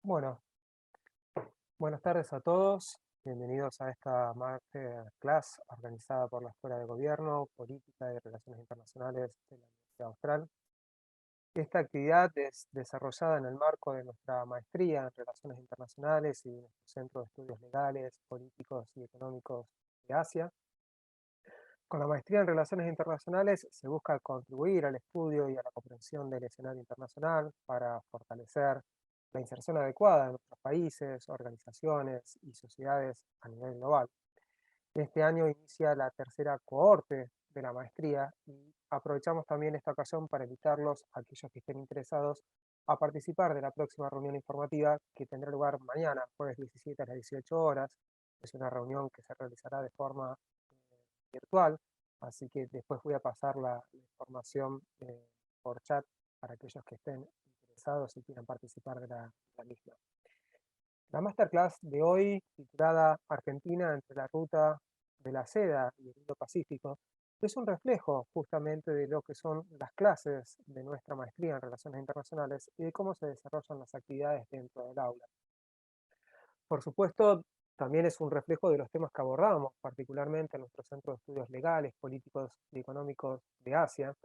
Bueno, buenas tardes a todos. Bienvenidos a esta masterclass organizada por la Escuela de Gobierno, Política y Relaciones Internacionales de la Universidad Austral. Esta actividad es desarrollada en el marco de nuestra maestría en Relaciones Internacionales y nuestro Centro de Estudios Legales, Políticos y Económicos de Asia. Con la maestría en Relaciones Internacionales se busca contribuir al estudio y a la comprensión del escenario internacional para fortalecer la inserción adecuada de nuestros países, organizaciones y sociedades a nivel global. Este año inicia la tercera cohorte de la maestría y aprovechamos también esta ocasión para invitarlos a aquellos que estén interesados a participar de la próxima reunión informativa que tendrá lugar mañana, jueves 17 a las 18 horas. Es una reunión que se realizará de forma virtual, así que después voy a pasar la información por chat para aquellos que estén interesados y quieran participar de la misma. La masterclass de hoy, titulada Argentina entre la ruta de la seda y el Indo-Pacífico, es un reflejo justamente de lo que son las clases de nuestra maestría en Relaciones Internacionales y de cómo se desarrollan las actividades dentro del aula. Por supuesto, también es un reflejo de los temas que abordamos, particularmente en nuestro Centro de Estudios Legales, Políticos y Económicos de Asia,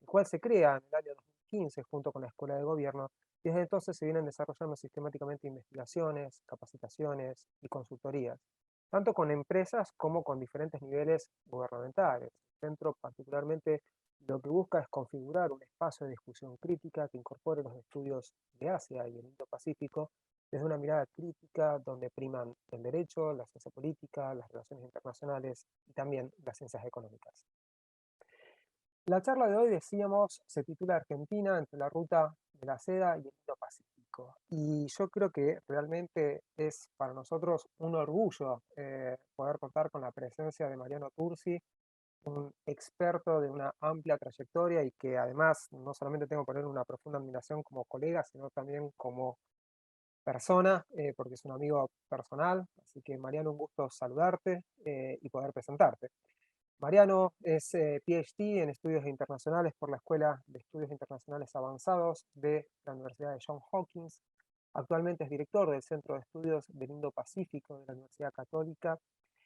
el cual se crea en el año 2015 junto con la Escuela de Gobierno, y desde entonces se vienen desarrollando sistemáticamente investigaciones, capacitaciones y consultorías, tanto con empresas como con diferentes niveles gubernamentales. El centro particularmente lo que busca es configurar un espacio de discusión crítica que incorpore los estudios de Asia y el Indo-Pacífico desde una mirada crítica donde priman el derecho, la ciencia política, las relaciones internacionales y también las ciencias económicas. La charla de hoy, decíamos, se titula Argentina entre la ruta de la seda y el Indo-Pacífico. Y yo creo que realmente es para nosotros un orgullo poder contar con la presencia de Mariano Tursi, un experto de una amplia trayectoria y que además no solamente tengo por él una profunda admiración como colega, sino también como persona, porque es un amigo personal. Así que Mariano, un gusto saludarte y poder presentarte. Mariano es PhD en Estudios Internacionales por la Escuela de Estudios Internacionales Avanzados de la Universidad de Johns Hopkins. Actualmente es director del Centro de Estudios del Indo-Pacífico de la Universidad Católica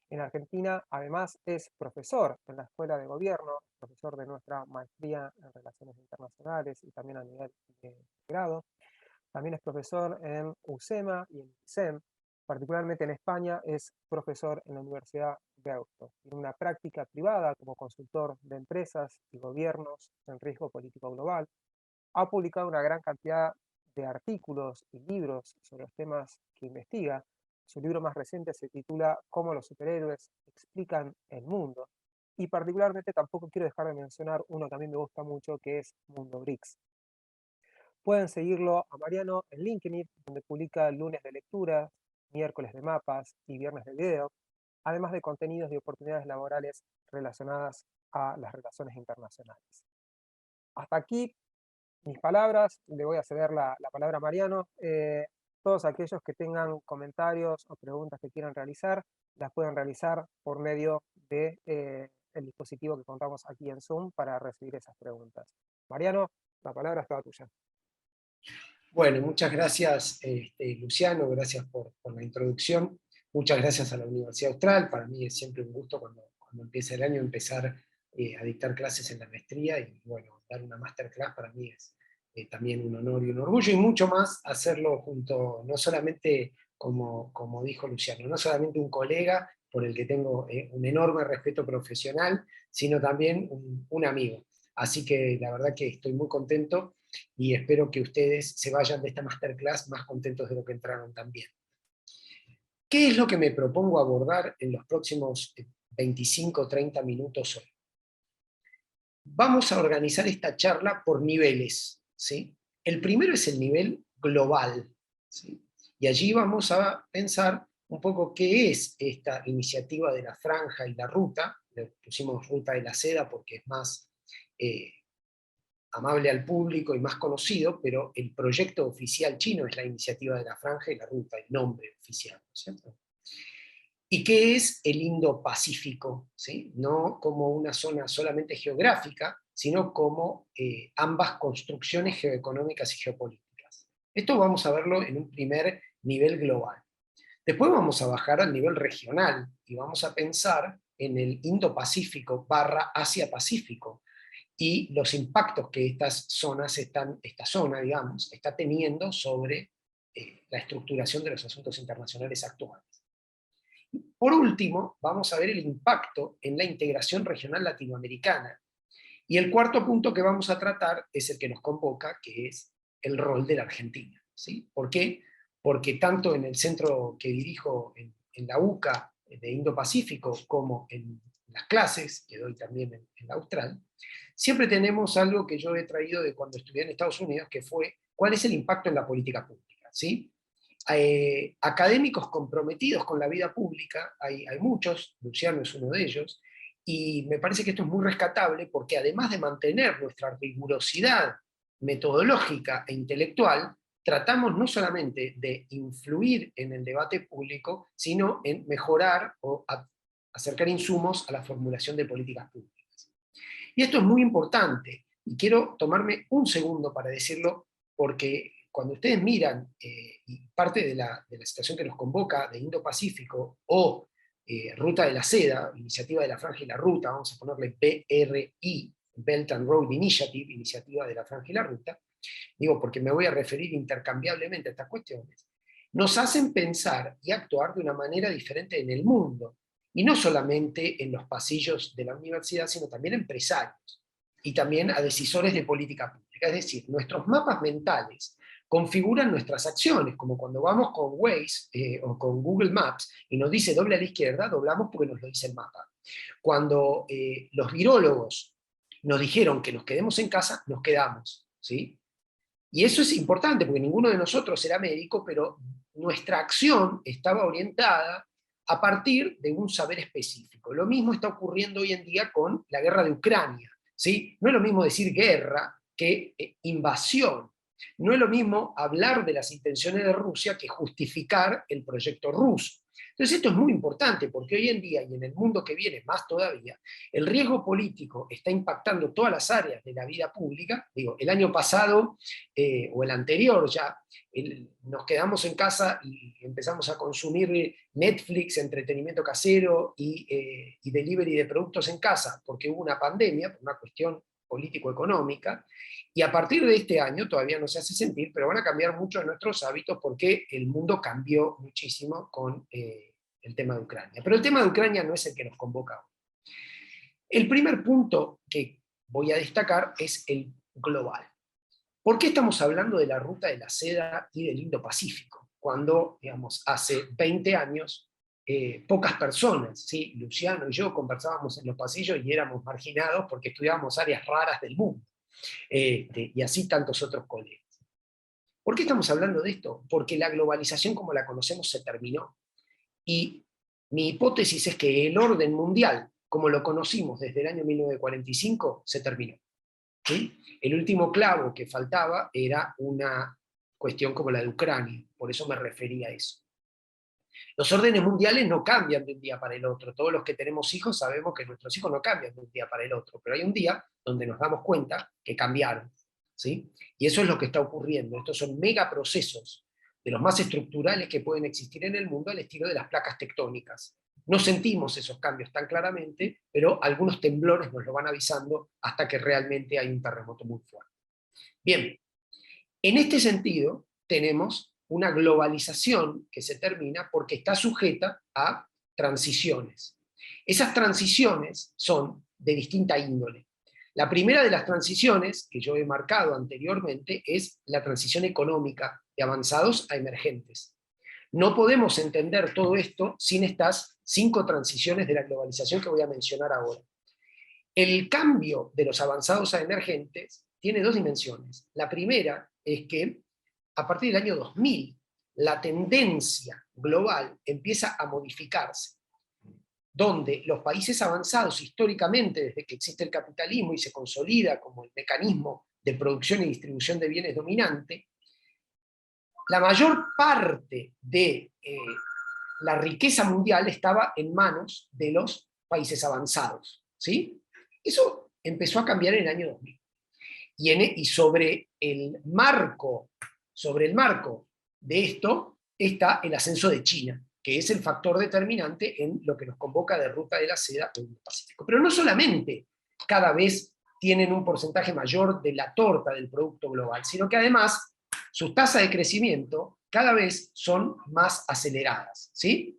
en Argentina. Además es profesor en la Escuela de Gobierno, profesor de nuestra maestría en Relaciones Internacionales y también a nivel de grado. También es profesor en UCEMA y en ICEM. Particularmente en España es profesor en la Universidad de Deusto. Tiene una práctica privada como consultor de empresas y gobiernos en riesgo político global. Ha publicado una gran cantidad de artículos y libros sobre los temas que investiga. Su libro más reciente se titula Cómo los superhéroes explican el mundo. Y particularmente tampoco quiero dejar de mencionar uno que a mí me gusta mucho, que es Mundo BRICS. Pueden seguirlo a Mariano en LinkedIn, donde publica lunes de lectura, miércoles de mapas y viernes de video, además de contenidos de oportunidades laborales relacionadas a las relaciones internacionales. Hasta aquí mis palabras, le voy a ceder la palabra a Mariano. Todos aquellos que tengan comentarios o preguntas que quieran realizar, las pueden realizar por medio de el dispositivo que contamos aquí en Zoom para recibir esas preguntas. Mariano, la palabra es toda tuya. Bueno, muchas gracias, Luciano, gracias por la introducción. Muchas gracias a la Universidad Austral. Para mí es siempre un gusto cuando empieza el año empezar a dictar clases en la maestría y bueno, dar una masterclass para mí es también un honor y un orgullo y mucho más hacerlo junto, no solamente como dijo Luciano, no solamente un colega por el que tengo un enorme respeto profesional, sino también un amigo. Así que la verdad que estoy muy contento y espero que ustedes se vayan de esta masterclass más contentos de lo que entraron también. ¿Qué es lo que me propongo abordar en los próximos 25 o 30 minutos hoy? Vamos a organizar esta charla por niveles, ¿sí? El primero es el nivel global, ¿sí? Y allí vamos a pensar un poco qué es esta iniciativa de la franja y la ruta. Le pusimos ruta de la seda porque es más amable al público y más conocido, pero el proyecto oficial chino es la iniciativa de la franja y la ruta, el nombre oficial, ¿no es cierto? ¿Y qué es el Indo-Pacífico? ¿Sí? No como una zona solamente geográfica, sino como ambas construcciones geoeconómicas y geopolíticas. Esto vamos a verlo en un primer nivel global. Después vamos a bajar al nivel regional y vamos a pensar en el Indo-Pacífico / Asia-Pacífico y los impactos que esta zona, digamos, está teniendo sobre la estructuración de los asuntos internacionales actuales. Por último, vamos a ver el impacto en la integración regional latinoamericana. Y el cuarto punto que vamos a tratar es el que nos convoca, que es el rol de la Argentina. ¿Sí? ¿Por qué? Porque tanto en el centro que dirijo en la UCA de Indo-Pacífico, como en las clases que doy también en la Austral, siempre tenemos algo que yo he traído de cuando estudié en Estados Unidos, que fue cuál es el impacto en la política pública. ¿Sí? Académicos comprometidos con la vida pública, hay muchos, Luciano es uno de ellos, y me parece que esto es muy rescatable porque además de mantener nuestra rigurosidad metodológica e intelectual, tratamos no solamente de influir en el debate público, sino en mejorar o acercar insumos a la formulación de políticas públicas. Y esto es muy importante, y quiero tomarme un segundo para decirlo, porque cuando ustedes miran, y parte de la situación que nos convoca de Indo-Pacífico, o Ruta de la Seda, Iniciativa de la Franja y la Ruta, vamos a ponerle BRI, Belt and Road Initiative, Iniciativa de la Franja y la Ruta, digo porque me voy a referir intercambiablemente a estas cuestiones, nos hacen pensar y actuar de una manera diferente en el mundo, y no solamente en los pasillos de la universidad, sino también empresarios, y también a decisores de política pública. Es decir, nuestros mapas mentales configuran nuestras acciones, como cuando vamos con Waze o con Google Maps y nos dice doble a la izquierda, doblamos porque nos lo dice el mapa. Cuando los virólogos nos dijeron que nos quedemos en casa, nos quedamos, ¿sí? Y eso es importante, porque ninguno de nosotros era médico, pero nuestra acción estaba orientada a partir de un saber específico. Lo mismo está ocurriendo hoy en día con la guerra de Ucrania, ¿sí? No es lo mismo decir guerra que invasión. No es lo mismo hablar de las intenciones de Rusia que justificar el proyecto ruso. Entonces esto es muy importante, porque hoy en día, y en el mundo que viene más todavía, el riesgo político está impactando todas las áreas de la vida pública. Digo, el año pasado, o el anterior ya, nos quedamos en casa y empezamos a consumir Netflix, entretenimiento casero y delivery de productos en casa, porque hubo una pandemia, por una cuestión político-económica, y a partir de este año, todavía no se hace sentir, pero van a cambiar mucho nuestros hábitos porque el mundo cambió muchísimo con el tema de Ucrania. Pero el tema de Ucrania no es el que nos convoca hoy. El primer punto que voy a destacar es el global. ¿Por qué estamos hablando de la Ruta de la Seda y del Indo-Pacífico? Cuando, digamos, hace 20 años, pocas personas, ¿sí? Luciano y yo conversábamos en los pasillos y éramos marginados porque estudiábamos áreas raras del mundo, y así tantos otros colegas. ¿Por qué estamos hablando de esto? Porque la globalización como la conocemos se terminó. Y mi hipótesis es que el orden mundial, como lo conocimos desde el año 1945, se terminó. ¿Sí? El último clavo que faltaba era una cuestión como la de Ucrania, por eso me refería a eso. Los órdenes mundiales no cambian de un día para el otro. Todos los que tenemos hijos sabemos que nuestros hijos no cambian de un día para el otro, pero hay un día donde nos damos cuenta que cambiaron. ¿Sí? Y eso es lo que está ocurriendo. Estos son megaprocesos de los más estructurales que pueden existir en el mundo al estilo de las placas tectónicas. No sentimos esos cambios tan claramente, pero algunos temblores nos lo van avisando hasta que realmente hay un terremoto muy fuerte. Bien, en este sentido tenemos una globalización que se termina porque está sujeta a transiciones. Esas transiciones son de distinta índole. La primera de las transiciones, que yo he marcado anteriormente, es la transición económica de avanzados a emergentes. No podemos entender todo esto sin estas 5 transiciones de la globalización que voy a mencionar ahora. El cambio de los avanzados a emergentes tiene 2 dimensiones. La primera es que a partir del año 2000 la tendencia global empieza a modificarse, donde los países avanzados históricamente, desde que existe el capitalismo y se consolida como el mecanismo de producción y distribución de bienes dominante, la mayor parte de la riqueza mundial estaba en manos de los países avanzados. ¿Sí? Eso empezó a cambiar en el año 2000. Y sobre el marco sobre el marco de esto está el ascenso de China, que es el factor determinante en lo que nos convoca de ruta de la seda en el Pacífico. Pero no solamente cada vez tienen un porcentaje mayor de la torta del producto global, sino que además sus tasas de crecimiento cada vez son más aceleradas, ¿sí?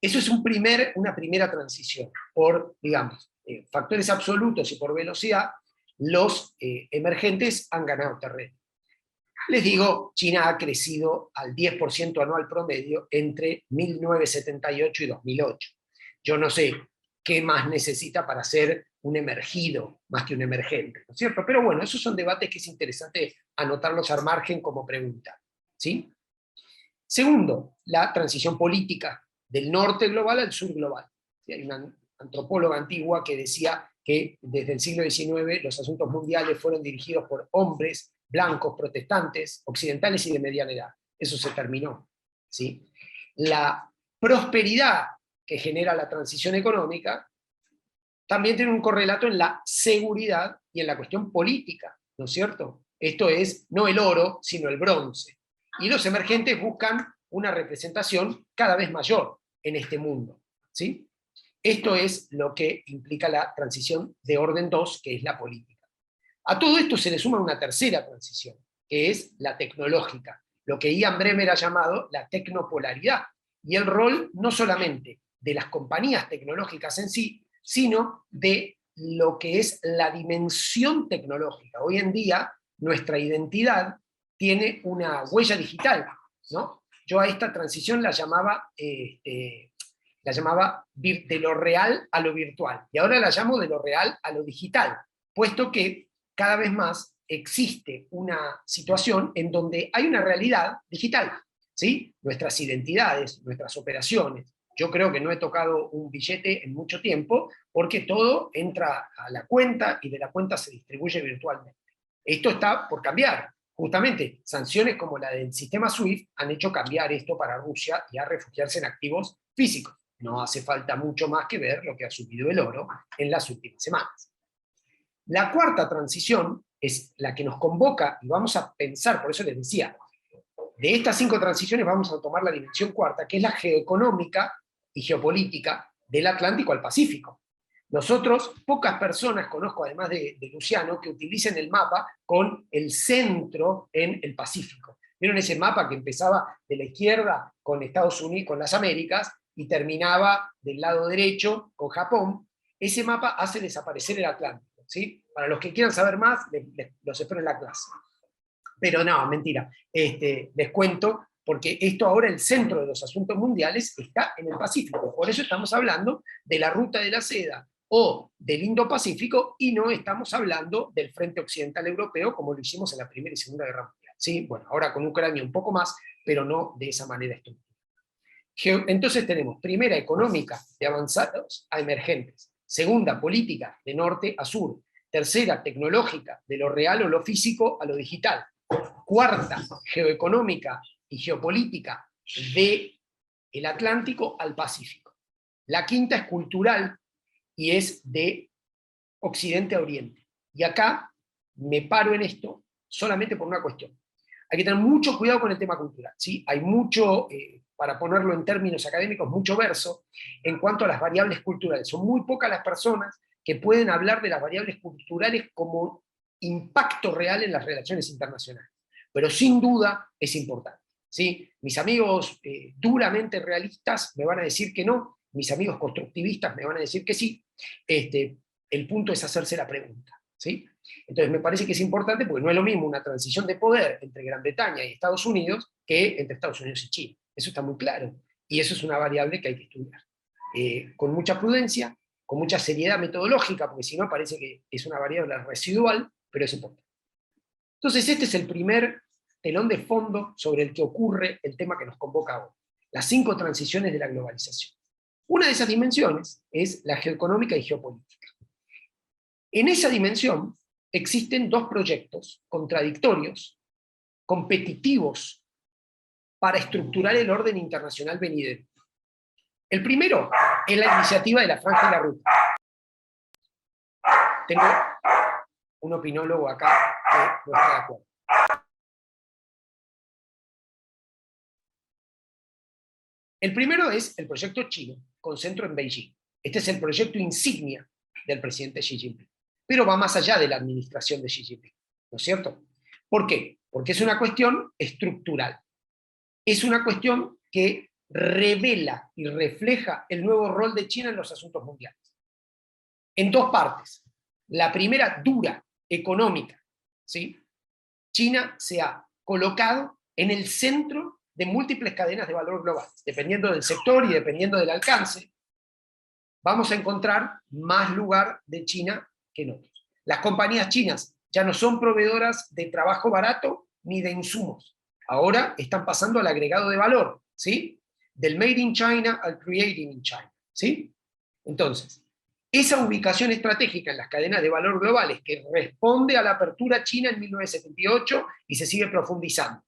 Eso es una primera transición. Por, digamos, factores absolutos y por velocidad, los emergentes han ganado terreno. Les digo, China ha crecido al 10% anual promedio entre 1978 y 2008. Yo no sé qué más necesita para ser un emergido más que un emergente, ¿no es cierto? Pero bueno, esos son debates que es interesante anotarlos al margen como pregunta, ¿sí? Segundo, la transición política del norte global al sur global. Hay una antropóloga antigua que decía que desde el siglo XIX los asuntos mundiales fueron dirigidos por hombres blancos, protestantes, occidentales y de mediana edad. Eso se terminó, ¿sí? La prosperidad que genera la transición económica también tiene un correlato en la seguridad y en la cuestión política, ¿no es cierto? Esto es no el oro, sino el bronce. Y los emergentes buscan una representación cada vez mayor en este mundo, ¿sí? Esto es lo que implica la transición de orden 2, que es la política. A todo esto se le suma una tercera transición, que es la tecnológica, lo que Ian Bremmer ha llamado la tecnopolaridad, y el rol no solamente de las compañías tecnológicas en sí, sino de lo que es la dimensión tecnológica. Hoy en día nuestra identidad tiene una huella digital, ¿no? Yo a esta transición la llamaba de lo real a lo virtual, y ahora la llamo de lo real a lo digital, puesto que cada vez más existe una situación en donde hay una realidad digital, ¿sí? Nuestras identidades, nuestras operaciones. Yo creo que no he tocado un billete en mucho tiempo porque todo entra a la cuenta y de la cuenta se distribuye virtualmente. Esto está por cambiar. Justamente, sanciones como la del sistema SWIFT han hecho cambiar esto para Rusia y a refugiarse en activos físicos. No hace falta mucho más que ver lo que ha subido el oro en las últimas semanas. La cuarta transición es la que nos convoca, y vamos a pensar, por eso les decía, de estas 5 transiciones vamos a tomar la dimensión cuarta, que es la geoeconómica y geopolítica del Atlántico al Pacífico. Nosotros, pocas personas conozco, además de Luciano, que utilicen el mapa con el centro en el Pacífico. ¿Vieron ese mapa que empezaba de la izquierda con Estados Unidos, con las Américas, y terminaba del lado derecho con Japón? Ese mapa hace desaparecer el Atlántico, ¿sí? Para los que quieran saber más, los espero en la clase. Pero no, mentira. Les cuento, porque esto ahora, el centro de los asuntos mundiales, está en el Pacífico. Por eso estamos hablando de la ruta de la seda o del Indo-Pacífico, y no estamos hablando del Frente Occidental Europeo, como lo hicimos en la Primera y Segunda Guerra Mundial. ¿Sí? Bueno, ahora con Ucrania un poco más, pero no de esa manera estructural. Entonces tenemos primera económica, de avanzados a emergentes. Segunda, política, de norte a sur. Tercera, tecnológica, de lo real o lo físico a lo digital. Cuarta, geoeconómica y geopolítica, de el Atlántico al Pacífico. La quinta es cultural y es de occidente a oriente. Y acá me paro en esto solamente por una cuestión. Hay que tener mucho cuidado con el tema cultural, ¿sí? Hay mucho, para ponerlo en términos académicos, mucho verso en cuanto a las variables culturales. Son muy pocas las personas que pueden hablar de las variables culturales como impacto real en las relaciones internacionales. Pero sin duda es importante, ¿sí? Mis amigos duramente realistas me van a decir que no, mis amigos constructivistas me van a decir que sí. El punto es hacerse la pregunta, ¿sí? Entonces me parece que es importante porque no es lo mismo una transición de poder entre Gran Bretaña y Estados Unidos que entre Estados Unidos y China. Eso está muy claro. Y eso es una variable que hay que estudiar. Con mucha prudencia, con mucha seriedad metodológica, porque si no parece que es una variable residual, pero es importante. Entonces este es el primer telón de fondo sobre el que ocurre el tema que nos convoca hoy. Las 5 transiciones de la globalización. Una de esas dimensiones es la geoeconómica y geopolítica. En esa dimensión existen 2 proyectos contradictorios, competitivos, para estructurar el orden internacional venidero. El primero es la iniciativa de la Franja y la Ruta. Tengo un opinólogo acá que no está de acuerdo. El primero es el proyecto chino, con centro en Beijing. Este es el proyecto insignia del presidente Xi Jinping. Pero va más allá de la administración de Xi Jinping, ¿no es cierto? ¿Por qué? Porque es una cuestión estructural. Es una cuestión que revela y refleja el nuevo rol de China en los asuntos mundiales. En dos partes. La primera, dura, económica, ¿sí? China se ha colocado en el centro de múltiples cadenas de valor global. Dependiendo del sector y dependiendo del alcance, vamos a encontrar más lugar de China que en otros. Las compañías chinas ya no son proveedoras de trabajo barato ni de insumos. Ahora están pasando al agregado de valor, ¿sí? Del made in China al creating in China, ¿sí? Entonces, esa ubicación estratégica en las cadenas de valor globales que responde a la apertura china en 1978 y se sigue profundizando.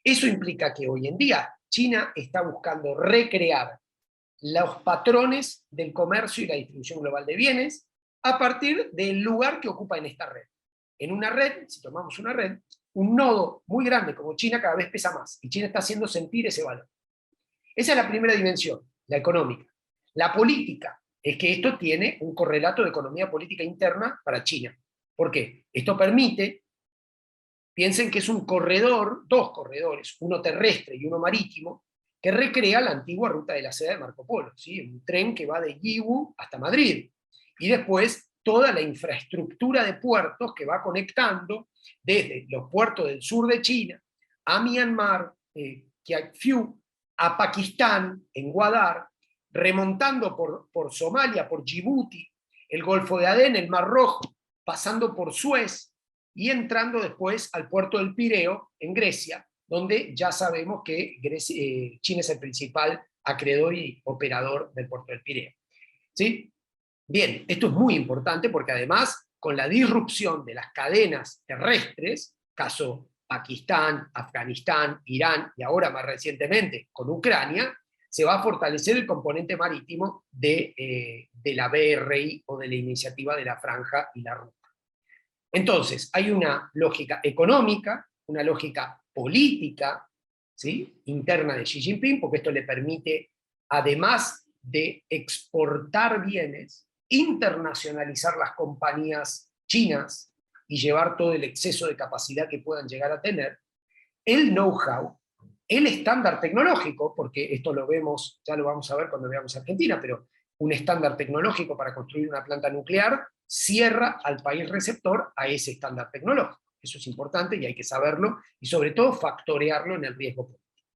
Eso implica que hoy en día China está buscando recrear los patrones del comercio y la distribución global de bienes a partir del lugar que ocupa en esta red. En una red, si tomamos una red, un nodo muy grande como China cada vez pesa más, y China está haciendo sentir ese valor. Esa es la primera dimensión, la económica. La política es que esto tiene un correlato de economía política interna para China. ¿Por qué? Esto permite, piensen que es un corredor, dos corredores, uno terrestre y uno marítimo, que recrea la antigua ruta de la seda de Marco Polo, ¿sí? Un tren que va de Yiwu hasta Madrid. Y después toda la infraestructura de puertos que va conectando desde los puertos del sur de China a Myanmar, Kiaikfiu, a Pakistán, en Gwadar, remontando por Somalia, por Djibouti, el Golfo de Adén, el Mar Rojo, pasando por Suez y entrando después al puerto del Pireo, en Grecia, donde ya sabemos que China es el principal acreedor y operador del puerto del Pireo. ¿Sí? Bien, esto es muy importante porque además, con la disrupción de las cadenas terrestres, caso Pakistán, Afganistán, Irán y ahora más recientemente con Ucrania, se va a fortalecer el componente marítimo de la BRI o de la iniciativa de la Franja y la Ruta. Entonces, hay una lógica económica, una lógica política, ¿sí?, interna de Xi Jinping, porque esto le permite, además de exportar bienes, internacionalizar las compañías chinas y llevar todo el exceso de capacidad que puedan llegar a tener, el know-how, el estándar tecnológico, porque esto lo vemos, ya lo vamos a ver cuando veamos Argentina, pero un estándar tecnológico para construir una planta nuclear cierra al país receptor a ese estándar tecnológico. Eso es importante y hay que saberlo, y sobre todo factorearlo en el riesgo político.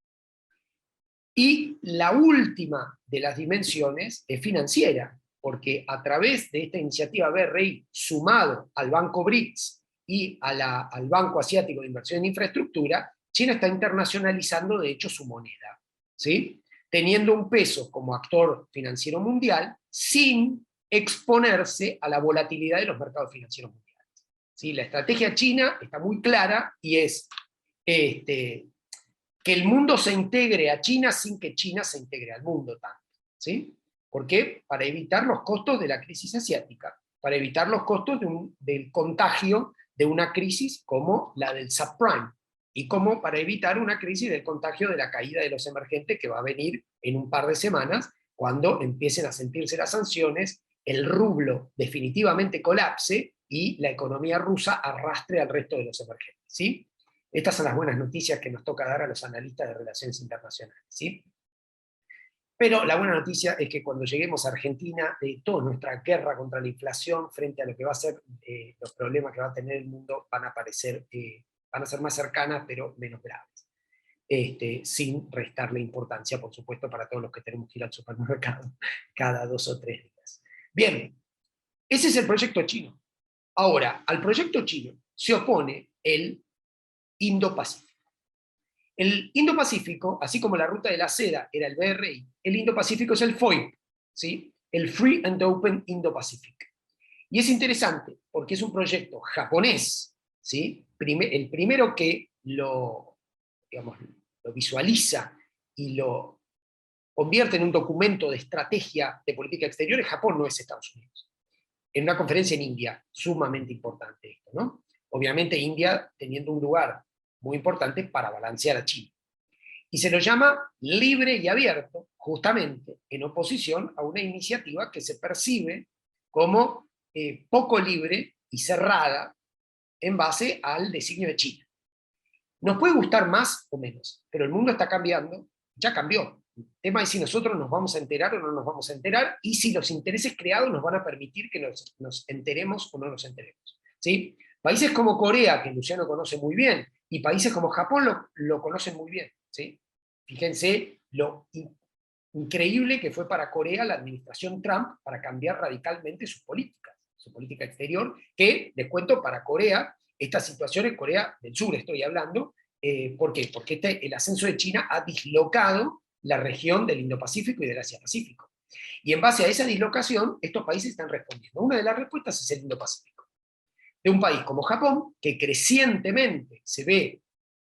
Y la última de las dimensiones es financiera, porque a través de esta iniciativa BRI, sumado al Banco BRICS y al Banco Asiático de Inversión en Infraestructura, China está internacionalizando de hecho su moneda, ¿sí?, teniendo un peso como actor financiero mundial sin exponerse a la volatilidad de los mercados financieros mundiales. ¿Sí? La estrategia china está muy clara y es que el mundo se integre a China sin que China se integre al mundo tanto. ¿Sí? ¿Por qué? Para evitar los costos de la crisis asiática, para evitar los costos del contagio de una crisis como la del subprime, y como para evitar una crisis del contagio de la caída de los emergentes que va a venir en un par de semanas, cuando empiecen a sentirse las sanciones, el rublo definitivamente colapse y la economía rusa arrastre al resto de los emergentes. ¿Sí? Estas son las buenas noticias que nos toca dar a los analistas de relaciones internacionales. ¿Sí? Pero la buena noticia es que cuando lleguemos a Argentina, toda nuestra guerra contra la inflación frente a lo que va a ser los problemas que va a tener el mundo van a ser más cercanas, pero menos graves. Sin restarle importancia, por supuesto, para todos los que tenemos que ir al supermercado cada 2 o 3 días. Bien, ese es el proyecto chino. Ahora, al proyecto chino se opone el Indo-Pacífico. El Indo-Pacífico, así como la ruta de la seda era el BRI, el Indo-Pacífico es el FOIP, ¿sí?, el Free and Open Indo-Pacific. Y es interesante porque es un proyecto japonés, ¿sí?, el primero que lo visualiza y lo convierte en un documento de estrategia de política exterior es Japón, no es Estados Unidos. En una conferencia en India, sumamente importante esto, ¿no? Obviamente India teniendo un lugar muy importante para balancear a China. Y se lo llama libre y abierto, justamente en oposición a una iniciativa que se percibe como poco libre y cerrada en base al designio de China. Nos puede gustar más o menos, pero el mundo está cambiando, ya cambió. El tema es si nosotros nos vamos a enterar o no nos vamos a enterar, y si los intereses creados nos van a permitir que nos enteremos o no nos enteremos. ¿Sí? Países como Corea, que Luciano conoce muy bien, y países como Japón lo conocen muy bien. ¿Sí? Fíjense lo increíble que fue para Corea la administración Trump para cambiar radicalmente su política exterior, que, les cuento, para Corea, esta situación en Corea del Sur estoy hablando, ¿por qué? Porque el ascenso de China ha dislocado la región del Indo-Pacífico y del Asia-Pacífico. Y en base a esa dislocación, estos países están respondiendo. Una de las respuestas es el Indo-Pacífico. De un país como Japón, que crecientemente se ve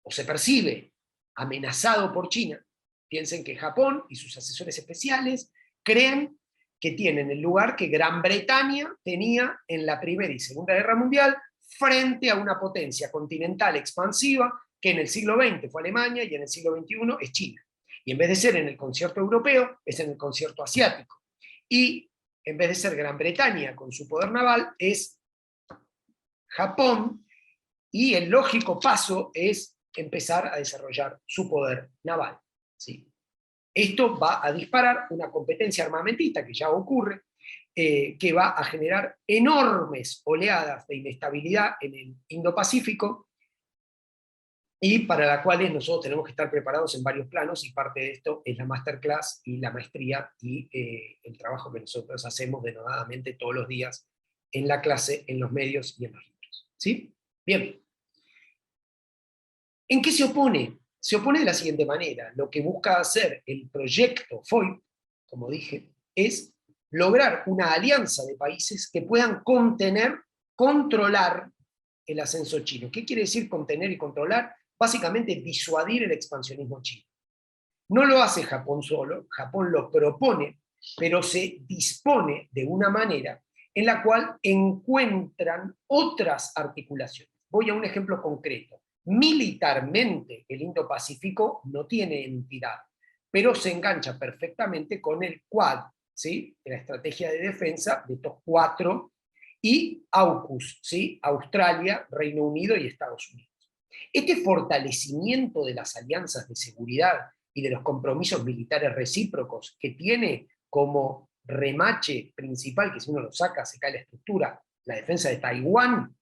o se percibe amenazado por China. Piensen que Japón y sus asesores especiales creen que tienen el lugar que Gran Bretaña tenía en la Primera y Segunda Guerra Mundial frente a una potencia continental expansiva que en el siglo XX fue Alemania y en el siglo XXI es China. Y en vez de ser en el concierto europeo, es en el concierto asiático. Y en vez de ser Gran Bretaña con su poder naval, es Japón, y el lógico paso es empezar a desarrollar su poder naval. ¿Sí? Esto va a disparar una competencia armamentista que ya ocurre, que va a generar enormes oleadas de inestabilidad en el Indo-Pacífico, y para la cual nosotros tenemos que estar preparados en varios planos, y parte de esto es la masterclass y la maestría y el trabajo que nosotros hacemos denodadamente todos los días en la clase, en los medios y en los libros. ¿Sí? Bien. ¿En qué se opone? Se opone de la siguiente manera. Lo que busca hacer el proyecto FOIP, como dije, es lograr una alianza de países que puedan controlar el ascenso chino. ¿Qué quiere decir contener y controlar? Básicamente disuadir el expansionismo chino. No lo hace Japón solo, Japón lo propone, pero se dispone de una manera en la cual encuentran otras articulaciones. Voy a un ejemplo concreto. Militarmente, el Indo-Pacífico no tiene entidad, pero se engancha perfectamente con el Quad, ¿sí? La estrategia de defensa de estos cuatro, y AUKUS, ¿sí? Australia, Reino Unido y Estados Unidos. Este fortalecimiento de las alianzas de seguridad y de los compromisos militares recíprocos que tiene como remache principal, que si uno lo saca se cae la estructura, la defensa de Taiwán,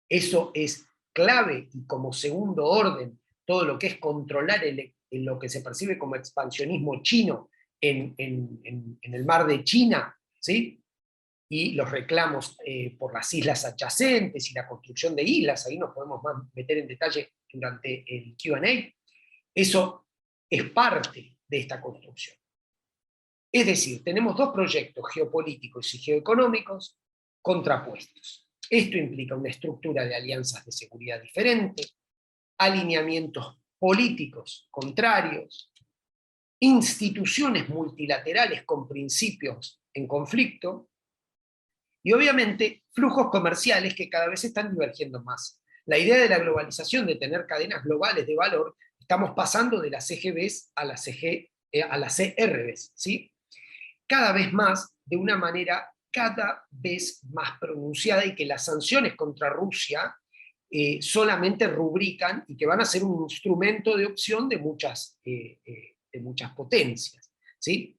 eso es clave, y como segundo orden, todo lo que es controlar en lo que se percibe como expansionismo chino en el mar de China, ¿sí? Y los reclamos por las islas adyacentes y la construcción de islas, ahí nos podemos más meter en detalle durante el Q&A, eso es parte de esta construcción. Es decir, tenemos dos proyectos geopolíticos y geoeconómicos contrapuestos. Esto implica una estructura de alianzas de seguridad diferente, alineamientos políticos contrarios, instituciones multilaterales con principios en conflicto, y obviamente flujos comerciales que cada vez están divergiendo más. La idea de la globalización, de tener cadenas globales de valor, estamos pasando de las CGBs a las CRBs, ¿sí? Cada vez más, de una manera cada vez más pronunciada, y que las sanciones contra Rusia solamente rubrican y que van a ser un instrumento de opción de muchas potencias, ¿sí?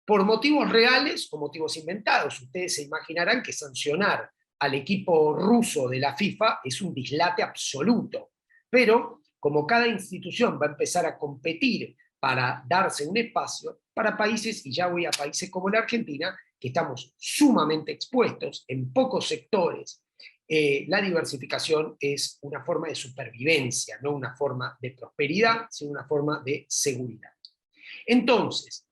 Por motivos reales o motivos inventados. Ustedes se imaginarán que sancionar al equipo ruso de la FIFA es un dislate absoluto, pero como cada institución va a empezar a competir para darse un espacio para países, y ya voy a países como la Argentina, que estamos sumamente expuestos en pocos sectores, la diversificación es una forma de supervivencia, no una forma de prosperidad, sino una forma de seguridad. Entonces,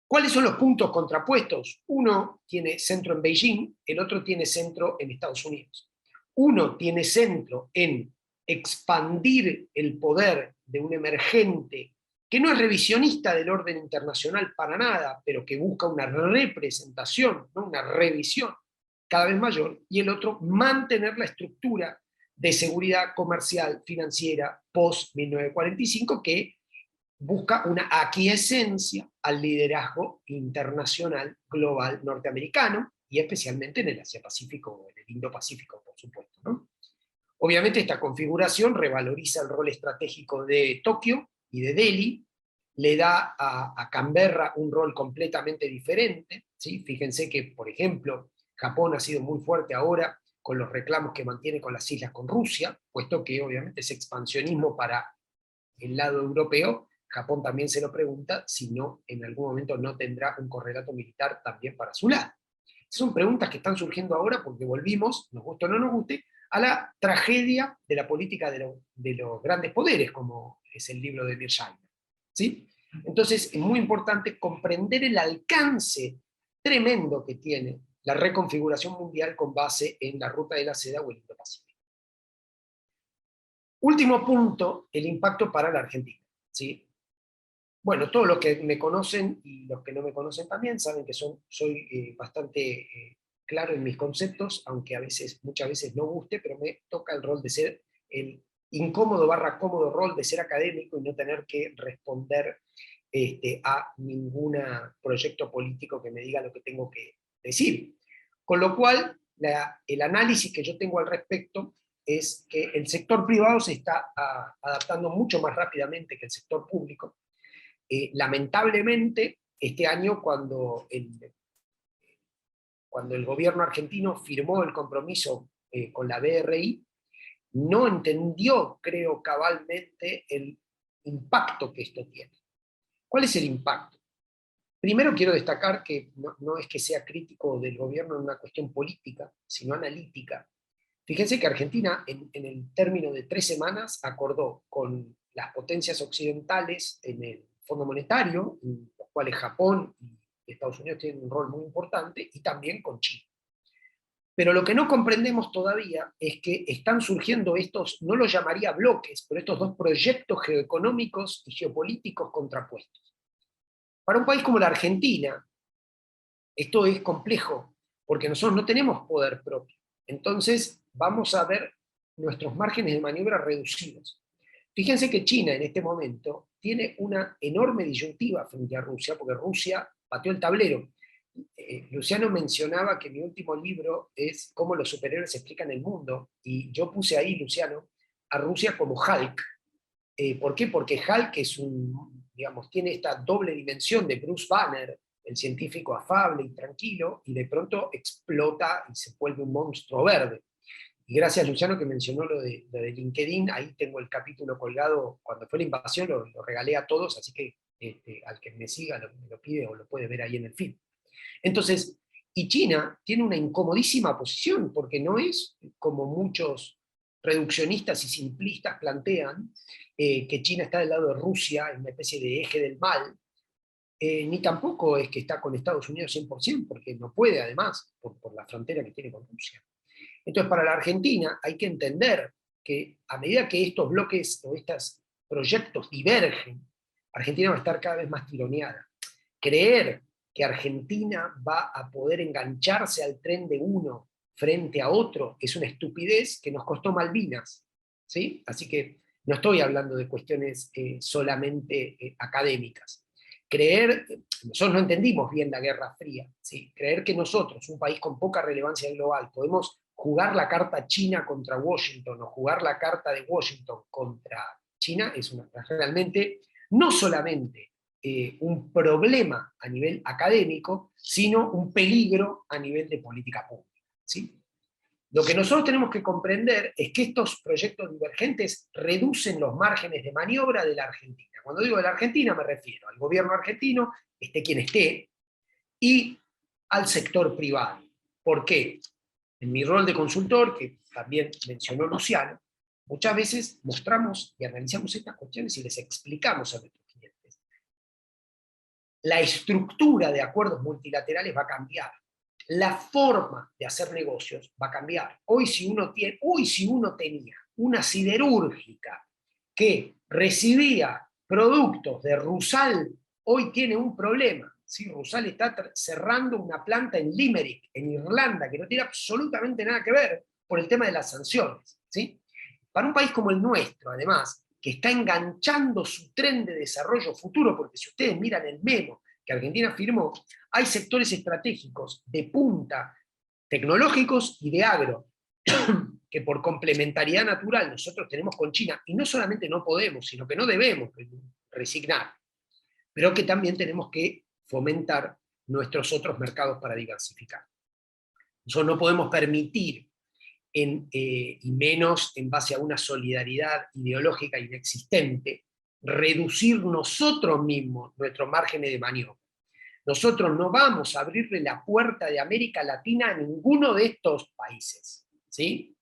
¿cuáles son los puntos contrapuestos? Uno tiene centro en Beijing, el otro tiene centro en Estados Unidos. Uno tiene centro en expandir el poder de un emergente que no es revisionista del orden internacional para nada, pero que busca una representación, ¿no? Una revisión cada vez mayor, y el otro mantener la estructura de seguridad comercial financiera post-1945, que busca una aquiescencia al liderazgo internacional global norteamericano, y especialmente en el Asia-Pacífico, en el Indo-Pacífico, por supuesto, ¿no? Obviamente esta configuración revaloriza el rol estratégico de Tokio y de Delhi, le da a Canberra un rol completamente diferente, ¿sí? Fíjense que, por ejemplo, Japón ha sido muy fuerte ahora con los reclamos que mantiene con las islas con Rusia, puesto que obviamente es expansionismo para el lado europeo. Japón también se lo pregunta si no, en algún momento no tendrá un correlato militar también para su lado. Son preguntas que están surgiendo ahora porque volvimos, nos guste o no nos guste, a la tragedia de la política de los grandes poderes, como es el libro de Mearsheimer, ¿sí? Entonces es muy importante comprender el alcance tremendo que tiene la reconfiguración mundial con base en la ruta de la seda o el Indo-Pacífico. Último punto, el impacto para la Argentina, ¿sí? Bueno, todos los que me conocen y los que no me conocen también saben que soy bastante claro en mis conceptos, aunque muchas veces no guste, pero me toca el rol de ser el incómodo / cómodo rol de ser académico y no tener que responder a ningún proyecto político que me diga lo que tengo que decir. Con lo cual, el análisis que yo tengo al respecto es que el sector privado se está adaptando mucho más rápidamente que el sector público. Lamentablemente, este año cuando el gobierno argentino firmó el compromiso con la BRI, no entendió, creo, cabalmente el impacto que esto tiene. ¿Cuál es el impacto? Primero quiero destacar que no es que sea crítico del gobierno en una cuestión política, sino analítica. Fíjense que Argentina, en el término de 3 semanas, acordó con las potencias occidentales en el Fondo Monetario, en los cuales Japón y Estados Unidos tienen un rol muy importante, y también con China. Pero lo que no comprendemos todavía es que están surgiendo estos, no los llamaría bloques, pero estos dos proyectos geoeconómicos y geopolíticos contrapuestos. Para un país como la Argentina, esto es complejo, porque nosotros no tenemos poder propio. Entonces, vamos a ver nuestros márgenes de maniobra reducidos. Fíjense que China en este momento tiene una enorme disyuntiva frente a Rusia, porque Rusia pateó el tablero. Luciano mencionaba que mi último libro es Cómo los superhéroes explican el mundo, y yo puse ahí, Luciano, a Rusia como Hulk. ¿Por qué? Porque Hulk tiene esta doble dimensión de Bruce Banner, el científico afable y tranquilo, y de pronto explota y se vuelve un monstruo verde. Y gracias, Luciano, que mencionó lo de LinkedIn, ahí tengo el capítulo colgado, cuando fue la invasión lo regalé a todos, así que al que me siga me lo pide o lo puede ver ahí en el feed. Entonces, y China tiene una incomodísima posición, porque no es como muchos reduccionistas y simplistas plantean, que China está del lado de Rusia, en una especie de eje del mal, ni tampoco es que está con Estados Unidos 100%, porque no puede además, por la frontera que tiene con Rusia. Entonces, para la Argentina hay que entender que a medida que estos bloques o estos proyectos divergen, Argentina va a estar cada vez más tironeada. Creer que Argentina va a poder engancharse al tren de uno frente a otro es una estupidez que nos costó Malvinas, ¿sí? Así que no estoy hablando de cuestiones solamente académicas. Nosotros no entendimos bien la Guerra Fría, ¿sí? Creer que nosotros, un país con poca relevancia global, podemos jugar la carta China contra Washington o jugar la carta de Washington contra China es realmente no solamente un problema a nivel académico, sino un peligro a nivel de política pública, ¿sí? Lo que nosotros tenemos que comprender es que estos proyectos divergentes reducen los márgenes de maniobra de la Argentina. Cuando digo de la Argentina me refiero al gobierno argentino, esté quien esté, y al sector privado. ¿Por qué? En mi rol de consultor, que también mencionó Luciano, muchas veces mostramos y analizamos estas cuestiones y les explicamos a nuestros clientes. La estructura de acuerdos multilaterales va a cambiar. La forma de hacer negocios va a cambiar. Hoy si uno tenía una siderúrgica que recibía productos de Rusal, hoy tiene un problema. ¿Sí? Rusal está cerrando una planta en Limerick, en Irlanda, que no tiene absolutamente nada que ver por el tema de las sanciones. ¿Sí? Para un país como el nuestro, además, que está enganchando su tren de desarrollo futuro, porque si ustedes miran el memo que Argentina firmó, hay sectores estratégicos de punta, tecnológicos y de agro, que por complementariedad natural nosotros tenemos con China, y no solamente no podemos, sino que no debemos resignar, pero que también tenemos que fomentar nuestros otros mercados para diversificar. Nosotros no podemos permitir, y menos en base a una solidaridad ideológica inexistente, reducir nosotros mismos nuestros márgenes de maniobra. Nosotros no vamos a abrirle la puerta de América Latina a ninguno de estos países, ¿sí?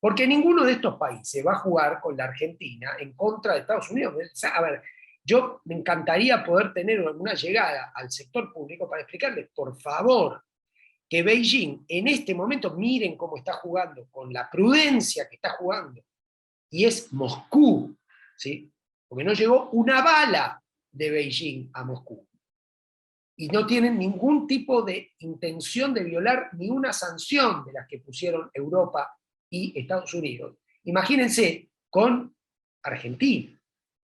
Porque ninguno de estos países va a jugar con la Argentina en contra de Estados Unidos. A ver, yo me encantaría poder tener una llegada al sector público para explicarles, por favor, que Beijing en este momento, miren cómo está jugando, con la prudencia que está jugando, y es Moscú, ¿sí? Porque no llegó una bala de Beijing a Moscú. Y no tienen ningún tipo de intención de violar ni una sanción de las que pusieron Europa y Estados Unidos. Imagínense con Argentina,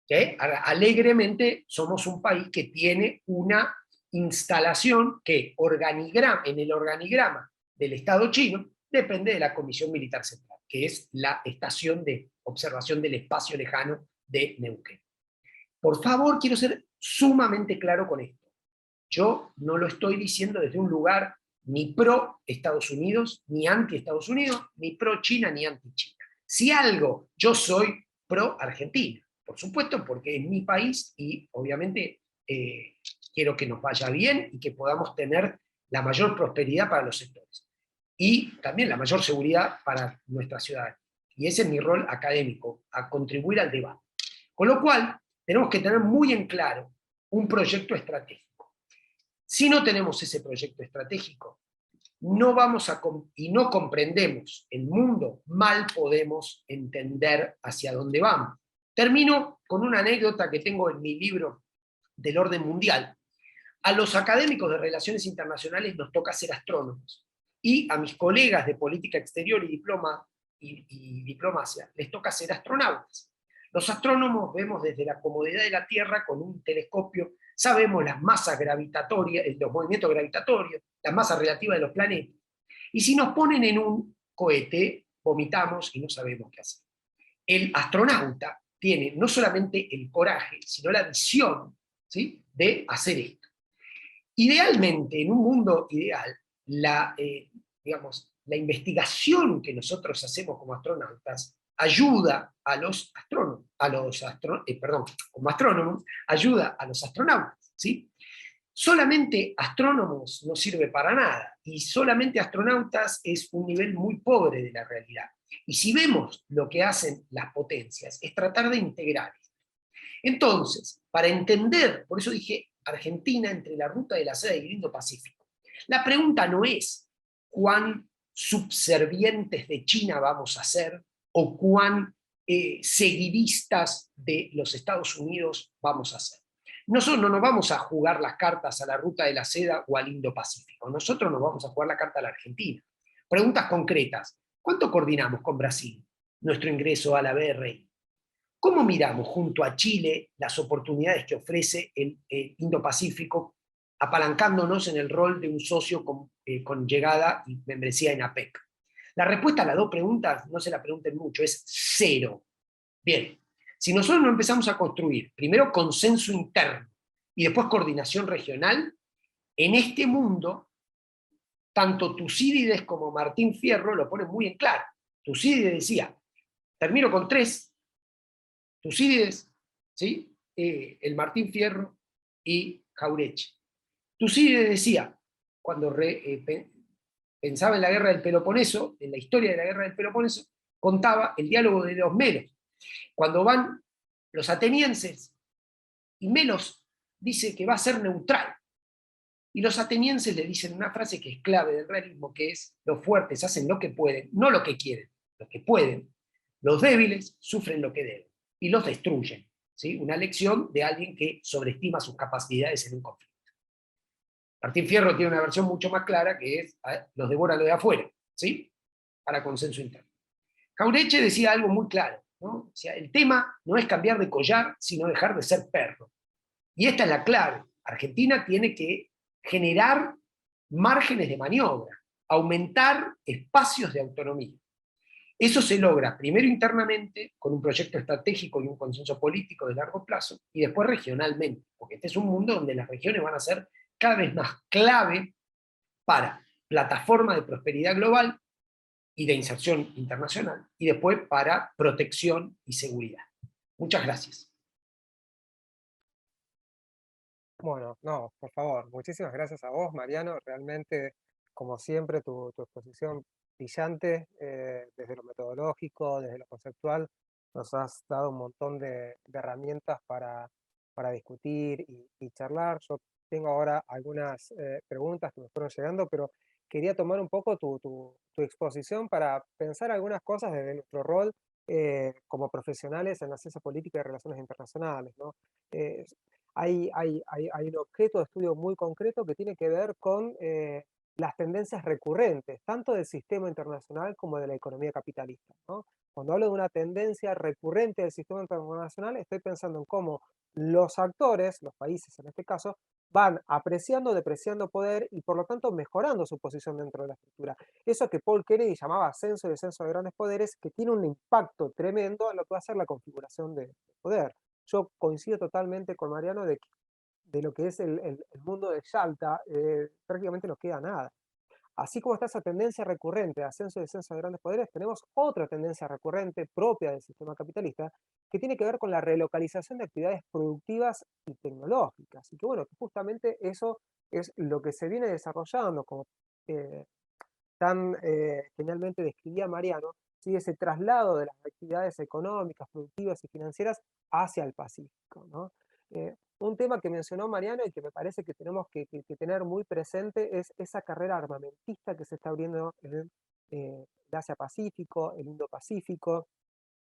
que alegremente somos un país que tiene una instalación que en el organigrama del Estado chino depende de la Comisión Militar Central, que es la estación de observación del espacio lejano de Neuquén. Por favor, quiero ser sumamente claro con esto. Yo no lo estoy diciendo desde un lugar ni pro Estados Unidos, ni anti Estados Unidos, ni pro China, ni anti China. Si algo, yo soy pro Argentina, por supuesto, porque es mi país y obviamente quiero que nos vaya bien y que podamos tener la mayor prosperidad para los sectores. Y también la mayor seguridad para nuestra ciudad. Y ese es mi rol académico, a contribuir al debate. Con lo cual, tenemos que tener muy en claro un proyecto estratégico. Si no tenemos ese proyecto estratégico, y no comprendemos el mundo, mal podemos entender hacia dónde vamos. Termino con una anécdota que tengo en mi libro del orden mundial. A los académicos de relaciones internacionales nos toca ser astrónomos, y a mis colegas de política exterior y diplomacia les toca ser astronautas. Los astrónomos vemos desde la comodidad de la Tierra con un telescopio, sabemos las masas gravitatorias, los movimientos gravitatorios, las masas relativas de los planetas. Y si nos ponen en un cohete, vomitamos y no sabemos qué hacer. El astronauta tiene no solamente el coraje, sino la visión, ¿sí?, de hacer esto. Idealmente, en un mundo ideal, la investigación que nosotros hacemos como astronautas ayuda a los astrónomos, como astrónomos, ayuda a los astronautas, ¿sí? Solamente astrónomos no sirve para nada, y solamente astronautas es un nivel muy pobre de la realidad. Y si vemos lo que hacen las potencias, es tratar de integrar. Entonces, para entender, por eso dije Argentina entre la ruta de la seda y el Indo-Pacífico, la pregunta no es cuán subservientes de China vamos a ser, o cuán seguidistas de los Estados Unidos vamos a ser. Nosotros no nos vamos a jugar las cartas a la ruta de la seda o al Indo-Pacífico, nosotros nos vamos a jugar la carta a la Argentina. Preguntas concretas: ¿cuánto coordinamos con Brasil nuestro ingreso a la BRI? ¿Cómo miramos junto a Chile las oportunidades que ofrece el Indo-Pacífico, apalancándonos en el rol de un socio con llegada y membresía en APEC? La respuesta a las dos preguntas, no se la pregunten mucho, es cero. Bien, si nosotros no empezamos a construir primero consenso interno y después coordinación regional, en este mundo, tanto Tucídides como Martín Fierro lo ponen muy en claro. Tucídides decía, termino con tres: Tucídides, ¿sí?, el Martín Fierro y Jauretche. Tucídides decía, cuando pensaba en la guerra del Peloponeso, en la historia de la guerra del Peloponeso, contaba el diálogo de los melos. Cuando van los atenienses, y Melos dice que va a ser neutral, y los atenienses le dicen una frase que es clave del realismo, que es: los fuertes hacen lo que pueden, no lo que quieren, lo que pueden. Los débiles sufren lo que deben, y los destruyen, ¿sí? Una lección de alguien que sobreestima sus capacidades en un conflicto. Martín Fierro tiene una versión mucho más clara, que es: los devora lo de afuera, ¿sí?, para consenso interno. Jauretche decía algo muy claro: ¿no? O sea, el tema no es cambiar de collar, sino dejar de ser perro. Y esta es la clave. Argentina tiene que generar márgenes de maniobra, aumentar espacios de autonomía. Eso se logra primero internamente, con un proyecto estratégico y un consenso político de largo plazo, y después regionalmente, porque este es un mundo donde las regiones van a ser cada vez más clave para plataforma de prosperidad global y de inserción internacional, y después para protección y seguridad. Muchas gracias. Bueno, no, por favor, muchísimas gracias a vos, Mariano. Realmente, como siempre, tu exposición brillante, desde lo metodológico, desde lo conceptual, nos has dado un montón de herramientas para discutir y charlar. Yo tengo ahora algunas preguntas que me fueron llegando, pero quería tomar un poco tu exposición para pensar algunas cosas desde nuestro rol como profesionales en la ciencia política y relaciones internacionales, ¿no? Eh, hay un objeto de estudio muy concreto que tiene que ver con las tendencias recurrentes, tanto del sistema internacional como de la economía capitalista, ¿no? Cuando hablo de una tendencia recurrente del sistema internacional, estoy pensando en cómo los actores, los países en este caso, van apreciando, depreciando poder y por lo tanto mejorando su posición dentro de la estructura. Eso que Paul Kennedy llamaba ascenso y descenso de grandes poderes, que tiene un impacto tremendo en lo que va a ser la configuración de poder. Yo coincido totalmente con Mariano de lo que es el mundo de Yalta, prácticamente no queda nada. Así como está esa tendencia recurrente de ascenso y descenso de grandes poderes, tenemos otra tendencia recurrente propia del sistema capitalista que tiene que ver con la relocalización de actividades productivas y tecnológicas. Y que bueno, que justamente eso es lo que se viene desarrollando, como eh, tan genialmente describía Mariano, ¿sí? Ese traslado de las actividades económicas, productivas y financieras hacia el Pacífico, ¿no? Un tema que mencionó Mariano y que me parece que tenemos que tener muy presente es esa carrera armamentista que se está abriendo en el Asia-Pacífico, el Indo-Pacífico.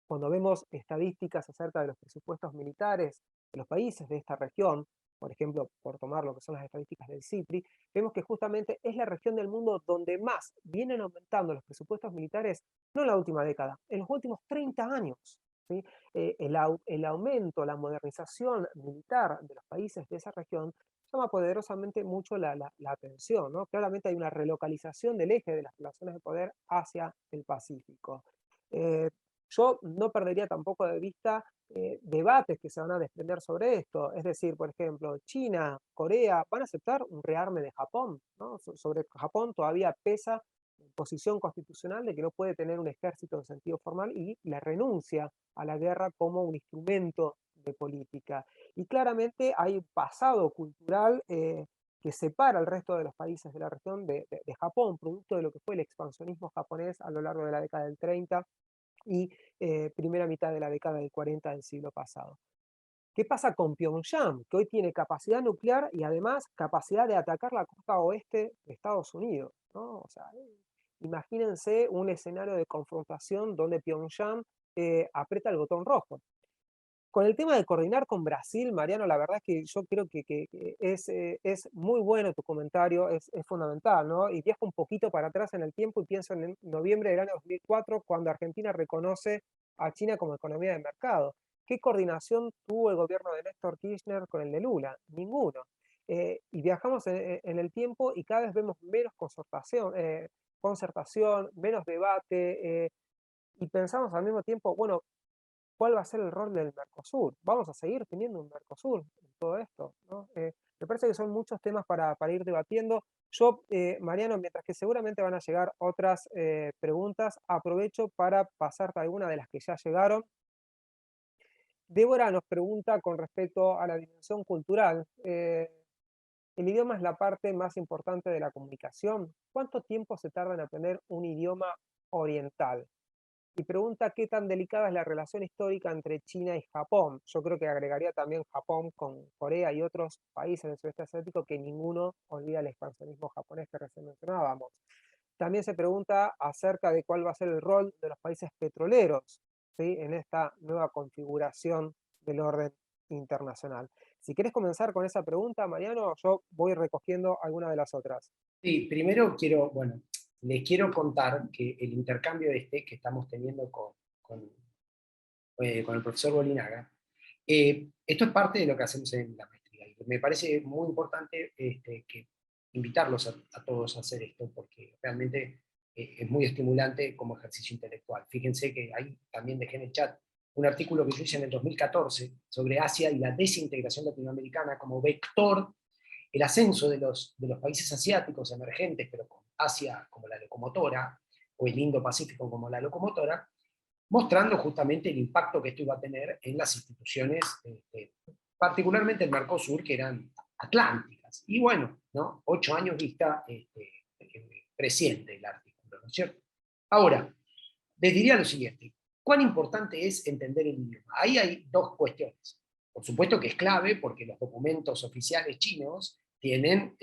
Cuando vemos estadísticas acerca de los presupuestos militares de los países de esta región, por ejemplo, por tomar lo que son las estadísticas del CIPRI, vemos que justamente es la región del mundo donde más vienen aumentando los presupuestos militares, no en la última década, en los últimos 30 años. ¿Sí? El aumento, la modernización militar de los países de esa región llama poderosamente mucho la atención, ¿no? Claramente hay una relocalización del eje de las relaciones de poder hacia el Pacífico. Eh, yo no perdería tampoco de vista debates que se van a desprender sobre esto. Es decir, por ejemplo, China, Corea, van a aceptar un rearme de Japón, ¿no? Sobre Japón todavía pesa la posición constitucional de que no puede tener un ejército en sentido formal y la renuncia a la guerra como un instrumento de política. Y claramente hay un pasado cultural que separa al resto de los países de la región de Japón, producto de lo que fue el expansionismo japonés a lo largo de la década del 30 y primera mitad de la década del 40 del siglo pasado. ¿Qué pasa con Pyongyang, que hoy tiene capacidad nuclear y además capacidad de atacar la costa oeste de Estados Unidos? ¿No? O sea, imagínense un escenario de confrontación donde Pyongyang aprieta el botón rojo. Con el tema de coordinar con Brasil, Mariano, la verdad es que yo creo que es muy bueno tu comentario, es fundamental, ¿no? Y viajo un poquito para atrás en el tiempo y pienso en noviembre del año 2004, cuando Argentina reconoce a China como economía de mercado. ¿Qué coordinación tuvo el gobierno de Néstor Kirchner con el de Lula? Ninguno. Y viajamos en el tiempo y cada vez vemos menos concertación, menos debate, y pensamos al mismo tiempo, bueno, ¿cuál va a ser el rol del Mercosur? ¿Vamos a seguir teniendo un Mercosur en todo esto? ¿No? Me parece que son muchos temas para ir debatiendo. Yo, Mariano, mientras que seguramente van a llegar otras preguntas, aprovecho para pasarte alguna de las que ya llegaron. Débora nos pregunta con respecto a la dimensión cultural. El idioma es la parte más importante de la comunicación. ¿Cuánto tiempo se tarda en aprender un idioma oriental? Y pregunta qué tan delicada es la relación histórica entre China y Japón. Yo creo que agregaría también Japón con Corea y otros países del sudeste asiático, que ninguno olvida el expansionismo japonés que recién mencionábamos. También se pregunta acerca de cuál va a ser el rol de los países petroleros, ¿sí? En esta nueva configuración del orden internacional. Si querés comenzar con esa pregunta, Mariano, yo voy recogiendo alguna de las otras. Sí, primero quiero, bueno, les quiero contar que el intercambio que estamos teniendo con con el profesor Bolinaga, esto es parte de lo que hacemos en la maestría. Y me parece muy importante que invitarlos a todos a hacer esto, porque realmente es muy estimulante como ejercicio intelectual. Fíjense que ahí también dejé en el chat un artículo que yo hice en el 2014 sobre Asia y la desintegración latinoamericana como vector, el ascenso de los países asiáticos emergentes, pero con Asia como la locomotora, o el Indo-Pacífico como la locomotora, mostrando justamente el impacto que esto iba a tener en las instituciones, particularmente el Mercosur, que eran atlánticas. Y bueno, ¿no? 8 años vista presente el artículo, ¿no es cierto? Ahora, les diría lo siguiente, ¿cuán importante es entender el idioma? Ahí hay dos cuestiones. Por supuesto que es clave, porque los documentos oficiales chinos tienen,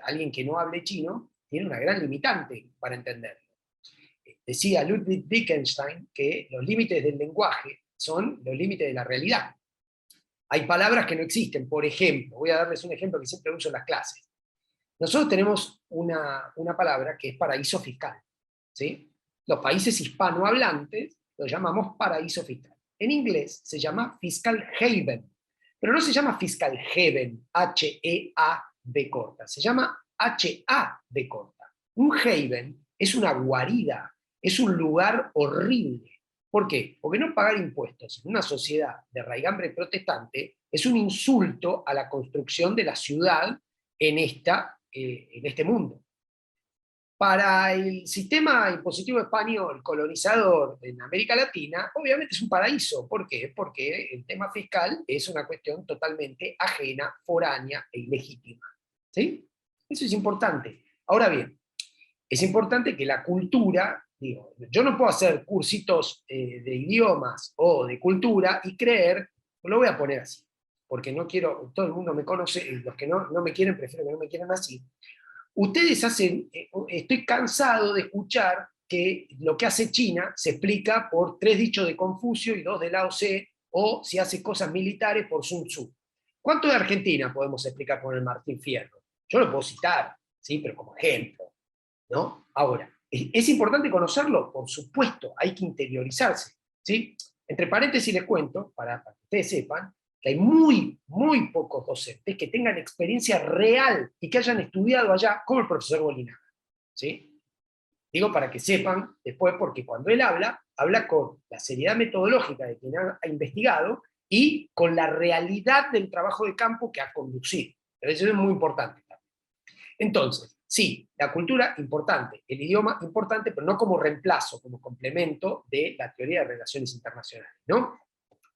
alguien que no hable chino, tiene una gran limitante para entenderlo. Decía Ludwig Wittgenstein que los límites del lenguaje son los límites de la realidad. Hay palabras que no existen, por ejemplo, voy a darles un ejemplo que siempre uso en las clases. Nosotros tenemos una palabra que es paraíso fiscal, ¿sí? Los países hispanohablantes lo llamamos paraíso fiscal. En inglés se llama fiscal haven, pero no se llama fiscal haven, H-E-A-B corta, se llama H-A-B corta. Un haven es una guarida, es un lugar horrible. ¿Por qué? Porque no pagar impuestos en una sociedad de raigambre protestante es un insulto a la construcción de la ciudad en este mundo. Para el sistema impositivo español colonizador en América Latina, obviamente es un paraíso. ¿Por qué? Porque el tema fiscal es una cuestión totalmente ajena, foránea e ilegítima. ¿Sí? Eso es importante. Ahora bien, es importante que la cultura, digo, yo no puedo hacer cursitos de idiomas o de cultura y creer, lo voy a poner así, porque no quiero, todo el mundo me conoce, y los que no me quieren, prefiero que no me quieran así. Ustedes hacen, estoy cansado de escuchar que lo que hace China se explica por 3 dichos de Confucio y 2 de Lao Tse, o si hace cosas militares por Sun Tzu. ¿Cuánto de Argentina podemos explicar por el Martín Fierro? Yo lo puedo citar, ¿sí? Pero como ejemplo, ¿no? Ahora, ¿es importante conocerlo? Por supuesto, hay que interiorizarse, ¿sí? Entre paréntesis les cuento, para que ustedes sepan, que hay muy pocos docentes que tengan experiencia real y que hayan estudiado allá, como el profesor Bolinaga, ¿sí? Digo para que sepan después, porque cuando él habla con la seriedad metodológica de quien ha investigado y con la realidad del trabajo de campo que ha conducido. Pero eso es muy importante también. Entonces, sí, la cultura importante, el idioma importante, pero no como reemplazo, como complemento de la teoría de relaciones internacionales, ¿no?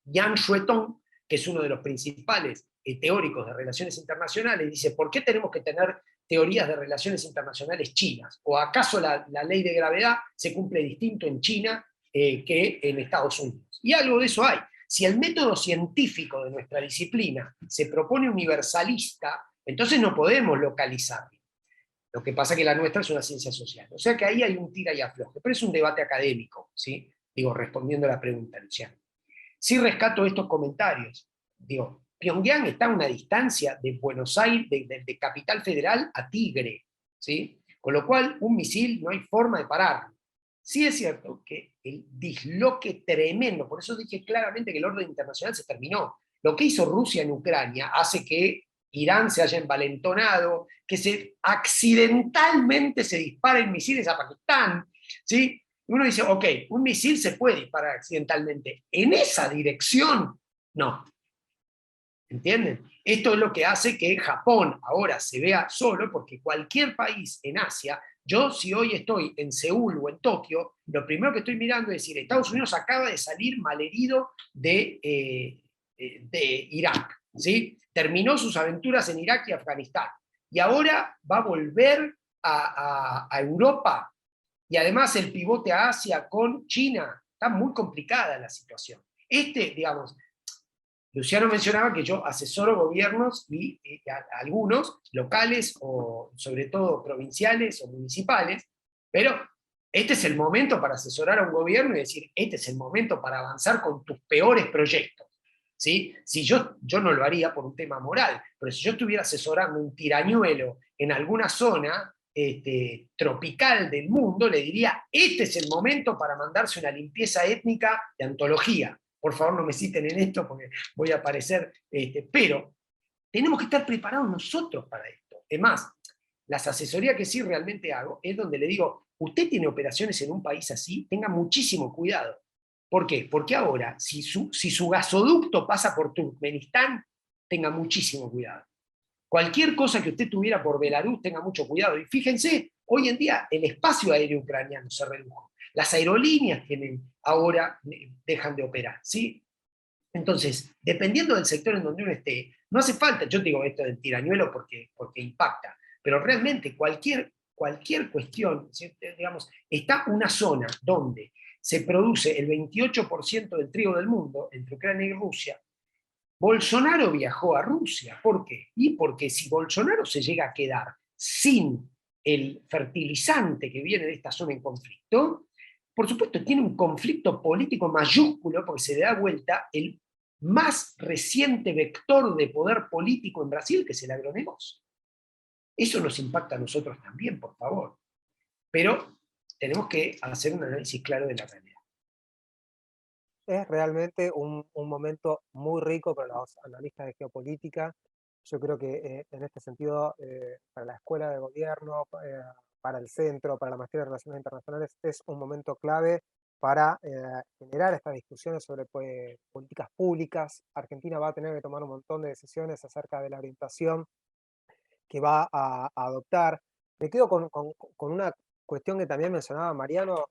Yang Xuetong, que es uno de los principales teóricos de relaciones internacionales, dice, ¿por qué tenemos que tener teorías de relaciones internacionales chinas? ¿O acaso la ley de gravedad se cumple distinto en China que en Estados Unidos? Y algo de eso hay. Si el método científico de nuestra disciplina se propone universalista, entonces no podemos localizarlo. Lo que pasa es que la nuestra es una ciencia social. O sea que ahí hay un tira y afloje, pero es un debate académico, ¿sí? Digo, respondiendo a la pregunta, Luciano. Sí rescato estos comentarios. Digo, Pyongyang está a una distancia de Buenos Aires, de Capital Federal a Tigre, ¿sí? Con lo cual un misil no hay forma de pararlo. Sí es cierto que el disloque tremendo, por eso dije claramente que el orden internacional se terminó. Lo que hizo Rusia en Ucrania hace que Irán se haya envalentonado, que accidentalmente se disparen misiles a Pakistán, ¿sí? Uno dice, ok, un misil se puede disparar accidentalmente. En esa dirección, no. ¿Entienden? Esto es lo que hace que Japón ahora se vea solo, porque cualquier país en Asia, yo si hoy estoy en Seúl o en Tokio, lo primero que estoy mirando es decir, Estados Unidos acaba de salir malherido de Irak, ¿sí? Terminó sus aventuras en Irak y Afganistán, y ahora va a volver a Europa, y además el pivote a Asia con China. Está muy complicada la situación. Digamos, Luciano mencionaba que yo asesoro gobiernos y algunos locales o sobre todo provinciales o municipales, pero este es el momento para asesorar a un gobierno y decir, este es el momento para avanzar con tus peores proyectos. ¿Sí? Si yo no lo haría por un tema moral, pero si yo estuviera asesorando un tirañuelo en alguna zona, tropical del mundo, le diría, este es el momento para mandarse una limpieza étnica de antología. Por favor, no me citen en esto porque voy a aparecer, pero tenemos que estar preparados nosotros para esto. Es más, las asesorías que sí realmente hago es donde le digo, usted tiene operaciones en un país así, tenga muchísimo cuidado. ¿Por qué? Porque ahora, si su gasoducto pasa por Turkmenistán, tenga muchísimo cuidado. Cualquier cosa que usted tuviera por Belarus, tenga mucho cuidado. Y fíjense, hoy en día el espacio aéreo ucraniano se redujo. Las aerolíneas ahora dejan de operar, ¿sí? Entonces, dependiendo del sector en donde uno esté, no hace falta, yo digo esto del tirañuelo porque impacta, pero realmente cualquier cuestión, digamos, está una zona donde se produce el 28% del trigo del mundo, entre Ucrania y Rusia. Bolsonaro viajó a Rusia. ¿Por qué? Y porque si Bolsonaro se llega a quedar sin el fertilizante que viene de esta zona en conflicto, por supuesto tiene un conflicto político mayúsculo porque se le da vuelta el más reciente vector de poder político en Brasil, que es el agronegocio. Eso nos impacta a nosotros también, por favor. Pero tenemos que hacer un análisis claro de la realidad. Es realmente un momento muy rico para los analistas de geopolítica. Yo creo que en este sentido, para la escuela de gobierno, para el centro, para la maestría de Relaciones Internacionales, es un momento clave para generar estas discusiones sobre políticas públicas. Argentina va a tener que tomar un montón de decisiones acerca de la orientación que va a adoptar. Me quedo con una cuestión que también mencionaba Mariano,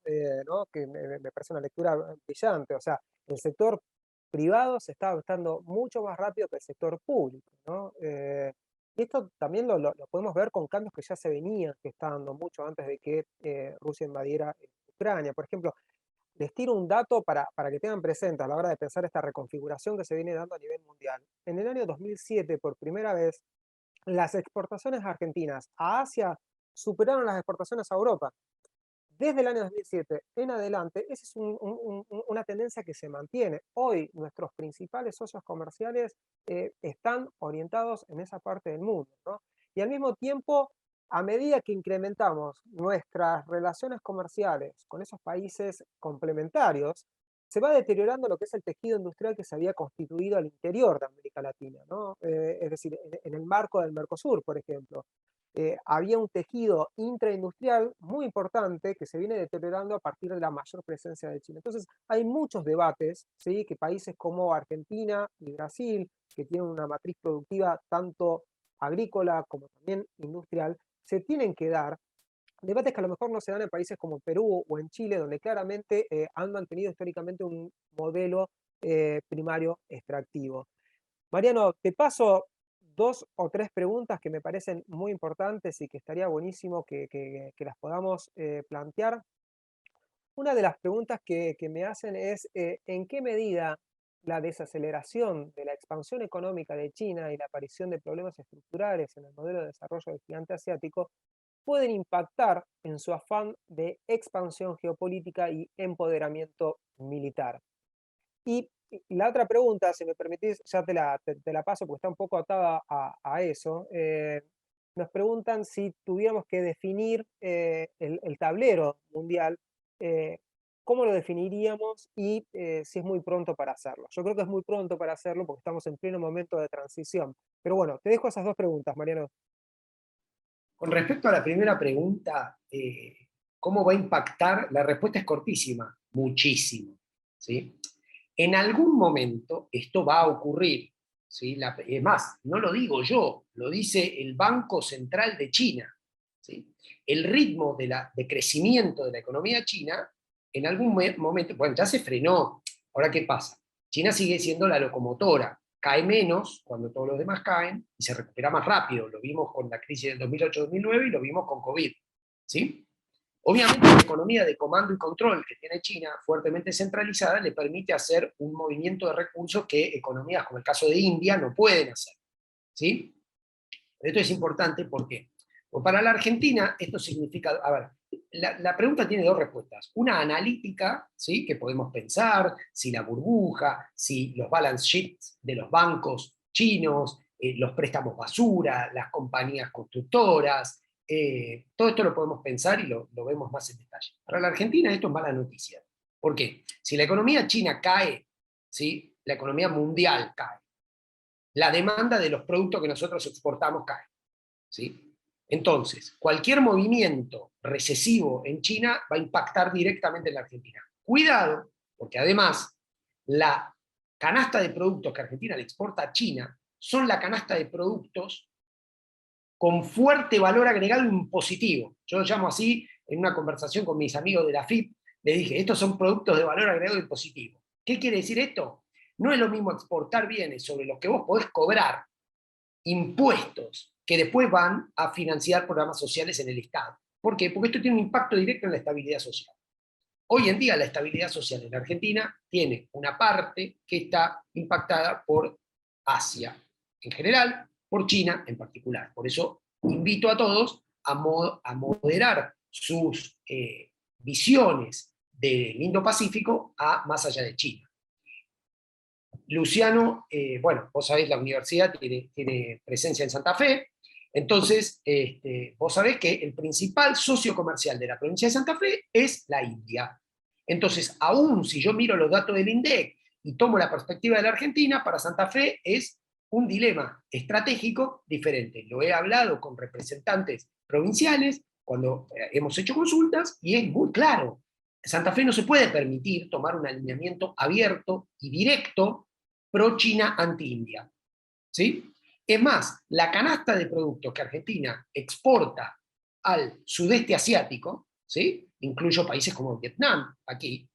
¿no? Que me parece una lectura brillante. O sea, el sector privado se está adaptando mucho más rápido que el sector público, ¿no? Y esto también lo podemos ver con cambios que ya se venían gestando mucho antes de que Rusia invadiera Ucrania. Por ejemplo, les tiro un dato para que tengan presente a la hora de pensar esta reconfiguración que se viene dando a nivel mundial. En el año 2007, por primera vez, las exportaciones argentinas a Asia superaron las exportaciones a Europa. Desde el año 2007 en adelante, esa es una tendencia que se mantiene. Hoy nuestros principales socios comerciales están orientados en esa parte del mundo, ¿no? Y al mismo tiempo, a medida que incrementamos nuestras relaciones comerciales con esos países complementarios, se va deteriorando lo que es el tejido industrial que se había constituido al interior de América Latina, ¿no? Es decir, en el marco del Mercosur, por ejemplo. Había un tejido intraindustrial muy importante que se viene deteriorando a partir de la mayor presencia de China. Entonces, hay muchos debates, ¿sí? Que países como Argentina y Brasil, que tienen una matriz productiva tanto agrícola como también industrial, se tienen que dar. Debates que a lo mejor no se dan en países como Perú o en Chile, donde claramente han mantenido históricamente un modelo primario extractivo. Mariano, te paso 2 o 3 preguntas que me parecen muy importantes y que estaría buenísimo que las podamos plantear. Una de las preguntas que me hacen es, ¿en qué medida la desaceleración de la expansión económica de China y la aparición de problemas estructurales en el modelo de desarrollo del gigante asiático pueden impactar en su afán de expansión geopolítica y empoderamiento militar? Y la otra pregunta, si me permitís, ya te la paso porque está un poco atada a eso. Nos preguntan si tuviéramos que definir el tablero mundial, eh, ¿cómo lo definiríamos y si es muy pronto para hacerlo? Yo creo que es muy pronto para hacerlo porque estamos en pleno momento de transición. Pero bueno, te dejo esas 2 preguntas, Mariano. Con respecto a la primera pregunta, ¿cómo va a impactar? La respuesta es cortísima, muchísimo. ¿Sí? En algún momento esto va a ocurrir. ¿Sí? Es más, no lo digo yo, lo dice el Banco Central de China. ¿Sí? El ritmo de crecimiento de la economía china, en algún momento, bueno, ya se frenó. Ahora, ¿qué pasa? China sigue siendo la locomotora, cae menos cuando todos los demás caen y se recupera más rápido. Lo vimos con la crisis del 2008-2009 y lo vimos con COVID. ¿Sí? Obviamente la economía de comando y control que tiene China, fuertemente centralizada, le permite hacer un movimiento de recursos que economías como el caso de India no pueden hacer. ¿Sí? Esto es importante porque pues para la Argentina esto significa, a ver, la pregunta tiene 2 respuestas. Una analítica, ¿sí? Que podemos pensar si la burbuja, si los balance sheets de los bancos chinos, los préstamos basura, las compañías constructoras, todo esto lo podemos pensar y lo vemos más en detalle. Para la Argentina esto es mala noticia. ¿Por qué? Si la economía china cae, ¿sí? La economía mundial cae. La demanda de los productos que nosotros exportamos cae, ¿sí? Entonces, cualquier movimiento recesivo en China va a impactar directamente en la Argentina. Cuidado, porque además la canasta de productos que Argentina le exporta a China son la canasta de productos con fuerte valor agregado impositivo. Yo lo llamo así en una conversación con mis amigos de la FIP, le dije, estos son productos de valor agregado impositivo. ¿Qué quiere decir esto? No es lo mismo exportar bienes sobre los que vos podés cobrar impuestos que después van a financiar programas sociales en el Estado. ¿Por qué? Porque esto tiene un impacto directo en la estabilidad social. Hoy en día la estabilidad social en Argentina tiene una parte que está impactada por Asia en general, por China en particular. Por eso invito a todos a moderar sus visiones del Indo-Pacífico a más allá de China. Luciano, bueno, vos sabés, la universidad tiene presencia en Santa Fe, entonces vos sabés que el principal socio comercial de la provincia de Santa Fe es la India. Entonces, aún si yo miro los datos del INDEC y tomo la perspectiva de la Argentina, para Santa Fe es un dilema estratégico diferente. Lo he hablado con representantes provinciales cuando hemos hecho consultas y es muy claro. Santa Fe no se puede permitir tomar un alineamiento abierto y directo pro-China anti-India. ¿Sí? Es más, la canasta de productos que Argentina exporta al sudeste asiático, ¿sí? Incluyo países como Vietnam aquí,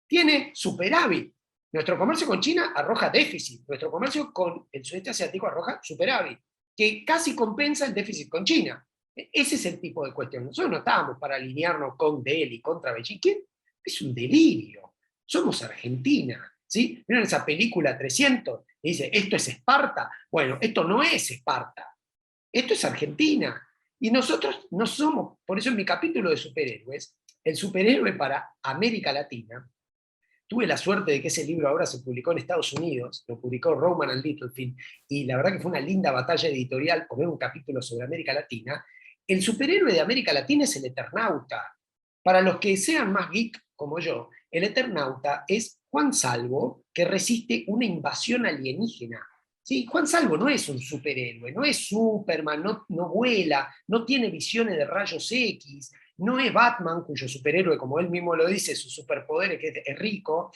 tiene superávit. Nuestro comercio con China arroja déficit, nuestro comercio con el sudeste asiático arroja superávit, que casi compensa el déficit con China. Ese es el tipo de cuestión. Nosotros no estábamos para alinearnos con Delhi, contra Beijing. Es un delirio. Somos Argentina. ¿Sí? ¿Vieron esa película 300? Y dice, esto es Esparta. Bueno, esto no es Esparta. Esto es Argentina. Y nosotros no somos, por eso en mi capítulo de superhéroes, el superhéroe para América Latina, tuve la suerte de que ese libro ahora se publicó en Estados Unidos, lo publicó Rowman and Littlefield, y la verdad que fue una linda batalla editorial poner un capítulo sobre América Latina. El superhéroe de América Latina es el Eternauta. Para los que sean más geek como yo, el Eternauta es Juan Salvo que resiste una invasión alienígena. ¿Sí? Juan Salvo no es un superhéroe, no es Superman, no vuela, no tiene visiones de rayos X, no es Batman, cuyo superhéroe, como él mismo lo dice, su superpoder es que es rico.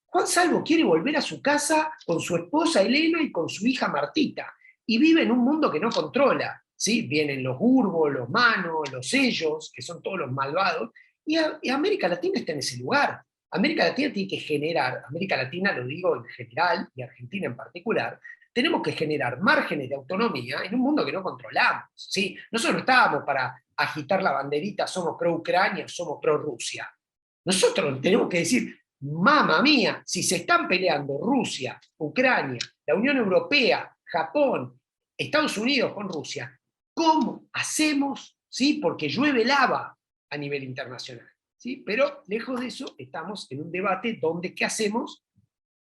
Juan Salvo quiere volver a su casa con su esposa Elena y con su hija Martita, y vive en un mundo que no controla. ¿Sí? Vienen los Urbos, los Manos, los Sellos, que son todos los malvados, y América Latina está en ese lugar. América Latina tiene que generar, América Latina lo digo en general, y Argentina en particular, tenemos que generar márgenes de autonomía en un mundo que no controlamos. ¿Sí? Nosotros no estábamos para agitar la banderita, somos pro-Ucrania, somos pro-Rusia. Nosotros tenemos que decir, mamá mía, si se están peleando Rusia, Ucrania, la Unión Europea, Japón, Estados Unidos con Rusia, ¿cómo hacemos? ¿Sí? Porque llueve lava a nivel internacional. ¿Sí? Pero lejos de eso, estamos en un debate donde ¿qué hacemos?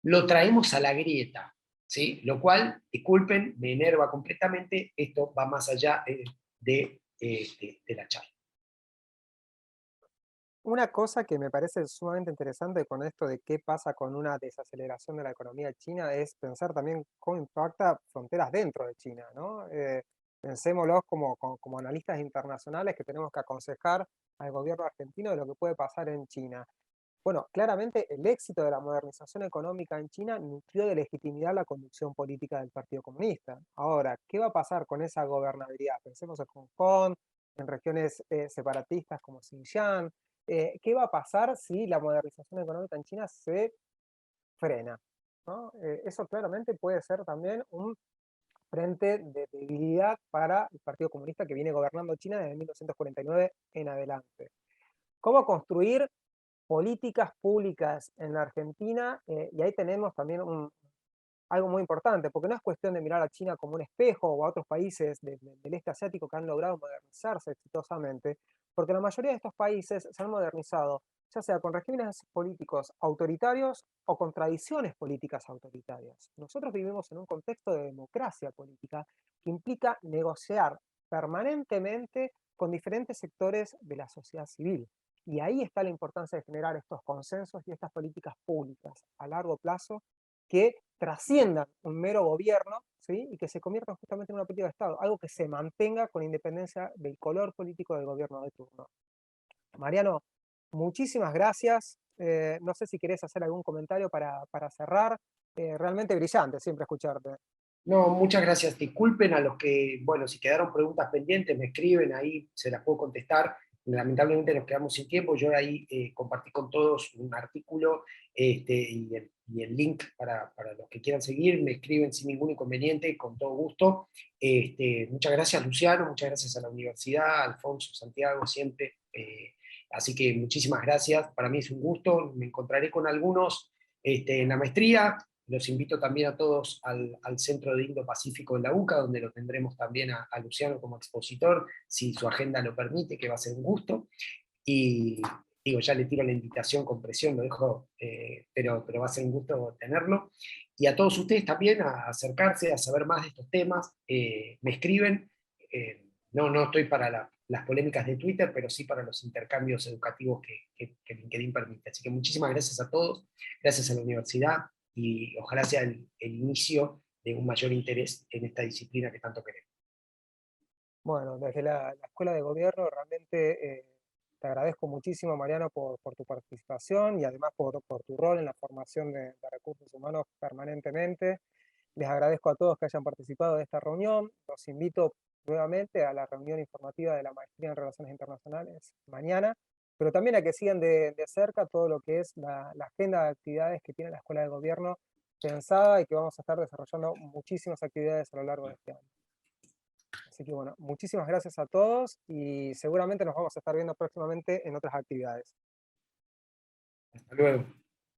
Lo traemos a la grieta. ¿Sí? Lo cual, disculpen, me enerva completamente, esto va más allá de la charla. Una cosa que me parece sumamente interesante con esto de qué pasa con una desaceleración de la economía china es pensar también cómo impacta fronteras dentro de China, ¿no? Pensémoslo como analistas internacionales que tenemos que aconsejar al gobierno argentino de lo que puede pasar en China. Bueno, claramente el éxito de la modernización económica en China nutrió de legitimidad la conducción política del Partido Comunista. Ahora, ¿qué va a pasar con esa gobernabilidad? Pensemos en Hong Kong, en regiones separatistas como Xinjiang. ¿Qué va a pasar si la modernización económica en China se frena? ¿No? Eso claramente puede ser también un frente de debilidad para el Partido Comunista que viene gobernando China desde 1949 en adelante. ¿Cómo construir políticas públicas en la Argentina? Y ahí tenemos también algo muy importante, porque no es cuestión de mirar a China como un espejo o a otros países del este asiático que han logrado modernizarse exitosamente, porque la mayoría de estos países se han modernizado, ya sea con regímenes políticos autoritarios o con tradiciones políticas autoritarias. Nosotros vivimos en un contexto de democracia política que implica negociar permanentemente con diferentes sectores de la sociedad civil. Y ahí está la importancia de generar estos consensos y estas políticas públicas a largo plazo que trasciendan un mero gobierno, ¿sí? Y que se conviertan justamente en una política de Estado, algo que se mantenga con independencia del color político del gobierno de turno. Mariano, muchísimas gracias. No sé si querés hacer algún comentario para cerrar. Realmente brillante siempre escucharte. No, muchas gracias. Disculpen a los que, bueno, si quedaron preguntas pendientes, me escriben ahí, se las puedo contestar. Lamentablemente nos quedamos sin tiempo. Yo ahí compartí con todos un artículo y el link para los que quieran seguir. Me escriben sin ningún inconveniente, con todo gusto. Muchas gracias, Luciano, muchas gracias a la universidad, Alfonso, Santiago, siempre. Así que muchísimas gracias. Para mí es un gusto. Me encontraré con algunos en la maestría. Los invito también a todos al Centro de Indo-Pacífico en la UCA, donde lo tendremos también a Luciano como expositor, si su agenda lo permite, que va a ser un gusto. Y digo, ya le tiro la invitación con presión, lo dejo, pero va a ser un gusto tenerlo. Y a todos ustedes también a acercarse, a saber más de estos temas. Me escriben, no estoy para las polémicas de Twitter, pero sí para los intercambios educativos que LinkedIn permite. Así que muchísimas gracias a todos, gracias a la universidad, y ojalá sea el inicio de un mayor interés en esta disciplina que tanto queremos. Bueno, desde la Escuela de Gobierno realmente te agradezco muchísimo, Mariano, por tu participación y además por tu rol en la formación de recursos humanos permanentemente. Les agradezco a todos que hayan participado de esta reunión. Los invito nuevamente a la reunión informativa de la Maestría en Relaciones Internacionales mañana, pero también a que sigan de cerca todo lo que es la agenda de actividades que tiene la Escuela de Gobierno pensada y que vamos a estar desarrollando muchísimas actividades a lo largo de este año. Así que bueno, muchísimas gracias a todos y seguramente nos vamos a estar viendo próximamente en otras actividades. Hasta luego.